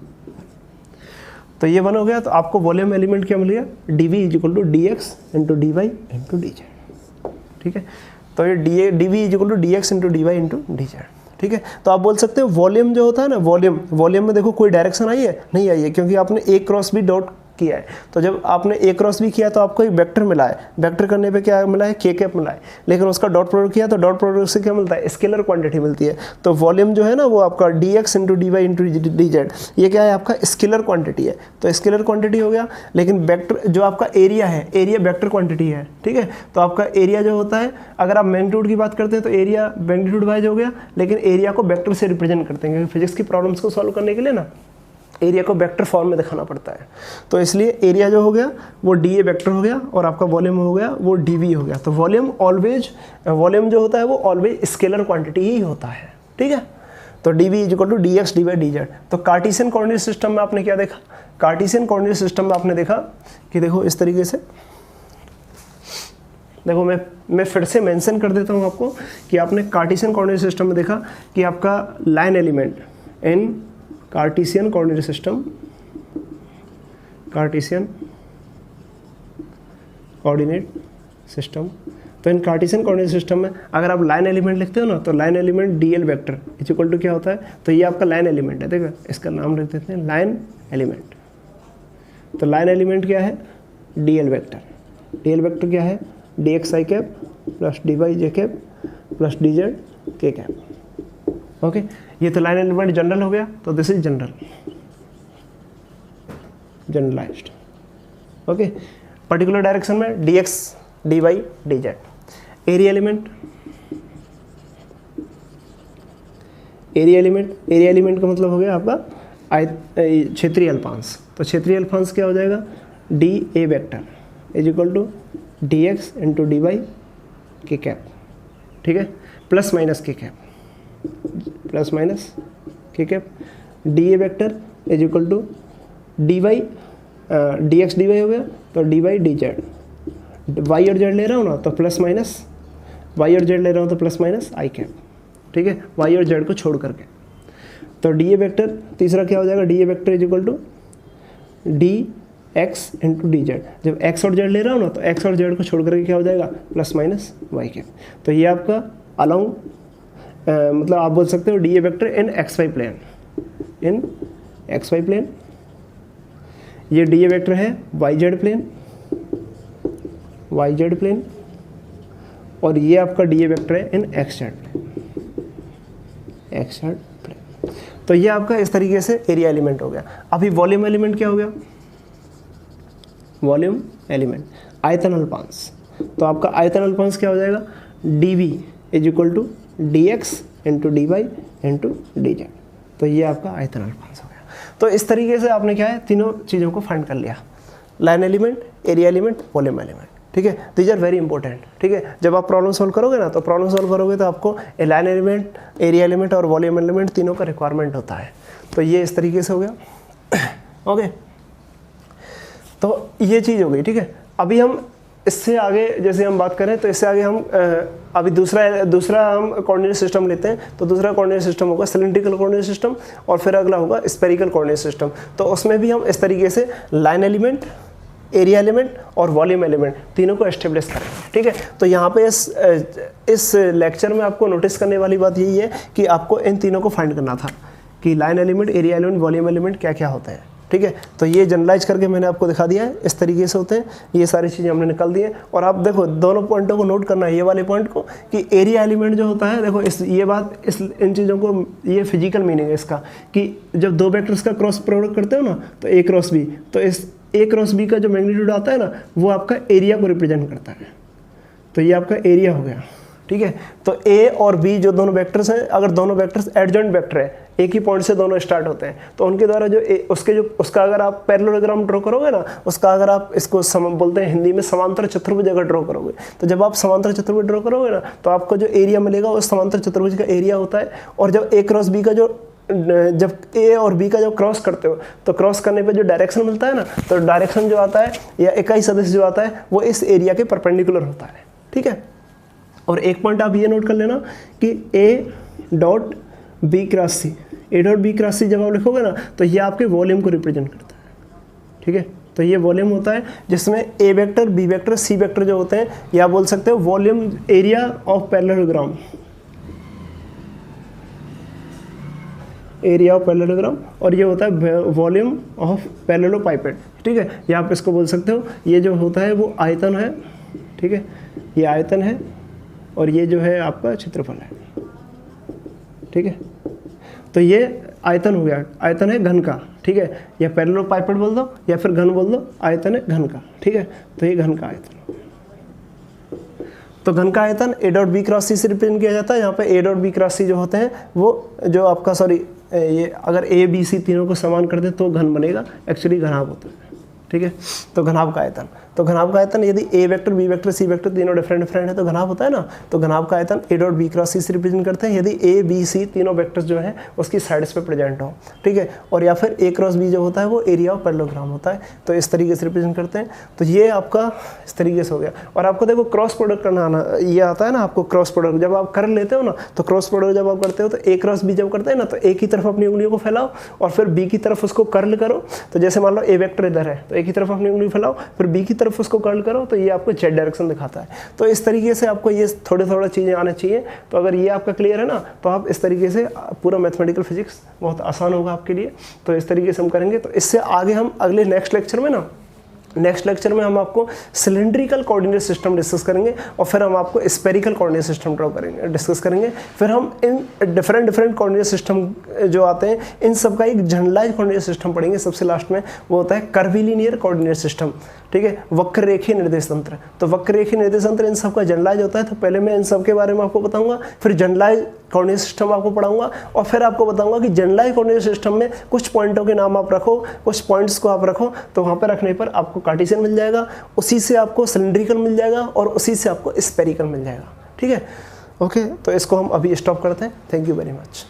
तो ये 1 हो गया। तो आपको वॉल्यूम एलिमेंट क्या मिल गया, d v is equal to D x into D y into d z, ठीक है। तो ये d v is equal to D x into D y into d z, ठीक है। तो आप बोल सकते हो वॉल्यूम जो होता है ना, वॉल्यूम में देखो कोई डायरेक्शन आई है, नहीं आई है, क्योंकि आपने ए क्रॉस बी डॉट किया है। तो जब आपने ए क्रॉस बी किया तो आपको एक वेक्टर मिला है, वेक्टर करने पे क्या मिला है, के कैप मिला है, लेकिन उसका डॉट प्रोडक्ट किया तो डॉट प्रोडक्ट से क्या मिलता है, स्केलर क्वांटिटी मिलती है। तो वॉल्यूम जो है ना वो आपका D x into D y into d z, ये क्या है, आपका स्केलर क्वांटिटी है, तो स्केलर क्वांटिटी हो गया। लेकिन वेक्टर जो आपका एरिया है, एरिया वेक्टर क्वांटिटी है, ठीक है। तो आपका एरिया जो होता है, अगर आप मैग्नीट्यूड की बात करते हैं तो एरिया मैग्नीट्यूड वाइज हो गया, लेकिन एरिया को वेक्टर से रिप्रेजेंट करते हैं, क्योंकि फिजिक्स की प्रॉब्लम्स को सॉल्व करने के लिए ना एरिया को वेक्टर फॉर्म में दिखाना पड़ता है। तो इसलिए एरिया जो हो गया वो डी ए वेक्टर हो गया, और आपका वॉल्यूम हो गया वो डी वी हो गया। तो वॉल्यूम जो होता है वो ऑलवेज स्केलर क्वांटिटी ही होता है, ठीक है। तो d v is equal to D x d y d z. तो कार्टेशियन कोऑर्डिनेट सिस्टम में आपने क्या देखा, कार्टेशियन कोऑर्डिनेट सिस्टम में आपने देखा कि देखो इस तरीके से, देखो मैं फिर से मेंशन कर देता हूँ आपको कि आपने कार्टेशियन कोऑर्डिनेट सिस्टम में देखा कि आपका लाइन एलिमेंट इन Cartesian coordinate system, Cartesian coordinate system, तो इन कार्टेशियन कोऑर्डिनेट सिस्टम में अगर आप लाइन एलिमेंट लिखते हो ना, तो line element d l vector is equal to क्या होता है, तो ये आपका लाइन एलिमेंट है, देखो इसका नाम लिख देते हैं लाइन एलिमेंट। तो लाइन एलिमेंट क्या है, d l vector, d l vector क्या है, डी एक्स आई कैप प्लस डी वाई जे कैप प्लस डी जेड के कैप, ओके। ये तो लाइन एलिमेंट जनरल हो गया, तो this is general, generalised, okay. Particular direction में d x d y d z. Area element, area element का मतलब हो गया आपका क्षेत्रीय अल्पांश। तो क्षेत्रीय अल्पांश क्या हो जाएगा, d a vector is equal to D x into D y k cap, ठीक है, plus minus k cap, plus minus k cap. D a vector is equal to D y d x d y हो गया, तो D y d z, y और z ले रहा हूँ ना तो प्लस माइनस, वाई और जेड ले रहा हूँ तो प्लस माइनस आई कैप, ठीक है, वाई और जेड को छोड़ करके। तो डी ए वेक्टर तीसरा क्या हो जाएगा, d a vector is equal to D x into d z. जब एक्स और जेड ले रहा हूँ ना तो एक्स और जेड को छोड़ करके क्या हो जाएगा, प्लस माइनस वाई कैप। तो ये आपका अलोंग मतलब आप बोल सकते हो d a vector in x y plane, in x y plane. ये डी ए वेक्टर है y z plane, y z plane, और ये आपका डी ए वेक्टर है in x z plane, x z plane. तो ये आपका इस तरीके से एरिया एलिमेंट हो गया। अभी वॉल्यूम एलिमेंट क्या हो गया, वॉल्यूम एलिमेंट आयतन अल्पांश। तो आपका आयतन अल्पांश क्या हो जाएगा, d v is equal to D x into D y into d z. तो ये आपका आयतन अल्पांश हो गया। तो इस तरीके से आपने क्या है, तीनों चीज़ों को फाइंड कर लिया, line element, area element, volume element, ठीक है। दीज आर वेरी इंपॉर्टेंट, ठीक है। जब आप प्रॉब्लम सॉल्व करोगे ना, तो प्रॉब्लम सॉल्व करोगे तो आपको लाइन एलिमेंट, एरिया एलिमेंट और वॉल्यूम एलिमेंट तीनों का रिक्वायरमेंट होता है। तो ये इस तरीके से हो गया, ओके। तो ये चीज़ हो गई, ठीक है। अभी हम इससे आगे जैसे हम बात करें तो इससे आगे हम अभी दूसरा हम कोऑर्डिनेट सिस्टम लेते हैं। तो दूसरा कोऑर्डिनेट सिस्टम होगा सिलेंड्रिकल कोऑर्डिनेट सिस्टम, और फिर अगला होगा स्फेरिकल कोऑर्डिनेट सिस्टम। तो उसमें भी हम इस तरीके से लाइन एलिमेंट, एरिया एलिमेंट और वॉल्यूम एलिमेंट तीनों को एस्टेब्लिश करेंगे, ठीक है। तो यहाँ पे इस लेक्चर में आपको नोटिस करने वाली बात यही है कि आपको इन तीनों को फाइंड करना था कि line element, area element, volume element क्या क्या होते हैं, ठीक है। तो ये जनरलाइज करके मैंने आपको दिखा दिया है, इस तरीके से होते हैं, ये सारी चीज़ें हमने निकाल दी हैं। और आप देखो दोनों पॉइंटों को नोट करना है, ये वाले पॉइंट को कि एरिया एलिमेंट जो होता है, देखो इन चीज़ों को, ये फिजिकल मीनिंग है इसका कि जब दो वेक्टर्स का क्रॉस प्रोडक्ट करते हो ना, तो ए क्रॉस बी, तो इस ए क्रॉस बी का जो मैग्नीट्यूड आता है ना, वो आपका एरिया को रिप्रेजेंट करता है, तो ये आपका एरिया हो गया, ठीक है। तो ए और बी जो दोनों वेक्टर्स हैं, अगर दोनों वेक्टर्स एडजॉइंट वेक्टर है, एक ही पॉइंट से दोनों स्टार्ट होते हैं, तो उनके द्वारा जो उसका अगर आप पैरेललोग्राम ड्रॉ करोगे ना, उसका अगर आप इसको बोलते हैं हिंदी में समांतर चतुर्भुज अगर ड्रॉ करोगे, तो जब आप समांतर चतुर्भुज ड्रॉ करोगे ना, तो आपको जो एरिया मिलेगा वो समांतर चतुर्भुज का एरिया होता है। और जब ए क्रॉस बी का जब ए और बी का जब क्रॉस करते हो, तो क्रॉस करने पे जो डायरेक्शन मिलता है ना, तो डायरेक्शन जो आता है या इकाई सदिश जो आता है वो इस एरिया के परपेंडिकुलर होता है, ठीक है। और एक पॉइंट आप ये नोट कर लेना कि a dot b cross c, a dot b cross c जब आप लिखोगे ना, तो ये आपके वॉल्यूम को रिप्रेजेंट करता है, ठीक है। तो ये वॉल्यूम होता है जिसमें ए vector, B vector, C vector जो होते हैं, या आप बोल सकते हो volume area of parallelogram, area of parallelogram, और ये होता है वॉल्यूम ऑफ पैरेललोपाइपेड, ठीक है। या आप इसको बोल सकते हो ये जो होता है वो आयतन है, ठीक है, ये आयतन है, और ये जो है आपका क्षेत्रफल है, ठीक है। तो ये आयतन हो गया, आयतन है घन का, ठीक है, या पैरेललोपाइपेड बोल दो या फिर घन बोल दो, आयतन है घन का, ठीक है। तो ये घन का आयतन, तो घन का आयतन ए डॉट बी क्रॉस सी से रिप्रेजेंट किया जाता है। यहाँ पे ए डॉट बी क्रॉस सी जो होते हैं वो जो आपका ये अगर ए बी सी तीनों को समान कर दे तो घन बनेगा, एक्चुअली घनाभ होता है, ठीक है। तो घनाभ का आयतन, तो घनाभ का आयतन यदि ए vector, B vector, C vector तीनों डिफरेंट है तो घनाभ होता है ना। तो घनाभ का आयतन ए डॉट बी क्रॉस सी से रिप्रेजेंट करते हैं यदि ए बी सी तीनों वेक्टर्स जो हैं उसकी साइड्स पे प्रेजेंट हो, ठीक है। और या फिर ए क्रॉस बी जो होता है वो एरिया ऑफ पैरेललोग्राम होता है, तो इस तरीके से रिप्रेजेंट करते हैं। तो ये आपका इस तरीके से हो गया। और आपको देखो क्रॉस प्रोडक्ट करना आना, ये आता है ना आपको क्रॉस प्रोडक्ट, जब आप कर लेते हो ना, तो क्रॉस प्रोडक्ट जब आप करते हो तो ए क्रॉस बी जब करते हैं ना, तो ए की तरफ अपनी उंगलियों को फैलाओ और फिर बी की तरफ उसको कर्ल करो। तो जैसे मान लो ए वेक्टर इधर है, तो ए की तरफ अपनी उंगली फैलाओ, फिर बी की तरफ उसको कर्ल करो, तो ये आपको जेड डायरेक्शन दिखाता है। तो इस तरीके से आपको ये थोड़े चीज़ें आना चाहिए। तो अगर ये आपका क्लियर है ना, तो आप इस तरीके से पूरा मैथमेटिकल फिजिक्स बहुत आसान होगा आपके लिए। तो इस तरीके से हम करेंगे। तो इससे आगे हम अगले नेक्स्ट लेक्चर में हम आपको सिलेंड्रिकल कोऑर्डिनेट सिस्टम डिस्कस करेंगे, और फिर हम आपको स्फेरिकल कोऑर्डिनेट सिस्टम डिस्कस करेंगे। फिर हम इन डिफरेंट कोऑर्डिनेट सिस्टम जो आते हैं इन सब का एक जनरलाइज कोऑर्डिनेट सिस्टम पढ़ेंगे। सबसे लास्ट में वो होता है कर्विलिनियर कोऑर्डिनेट सिस्टम, ठीक है, वक्ररेखीय निर्देश तंत्र। तो वक्ररेखीय निर्देश तंत्र इन सब का जनरलाइज होता है। तो पहले मैं इन सब के बारे में आपको बताऊंगा, फिर जनरलाइज कोऑर्डिनेट सिस्टम आपको पढ़ाऊंगा, और फिर आपको बताऊंगा कि जनरलाइज कोऑर्डिनेट सिस्टम में कुछ पॉइंटों के नाम आप रखो, कुछ पॉइंट्स को आप रखो, तो वहाँ पर रखने पर आपको कार्टेशियन मिल जाएगा, उसी से आपको सिलिंड्रिकल मिल जाएगा, और उसी से आपको स्फेरिकल मिल जाएगा, ठीक है। ओके, तो इसको हम अभी स्टॉप करते हैं। Thank you very much.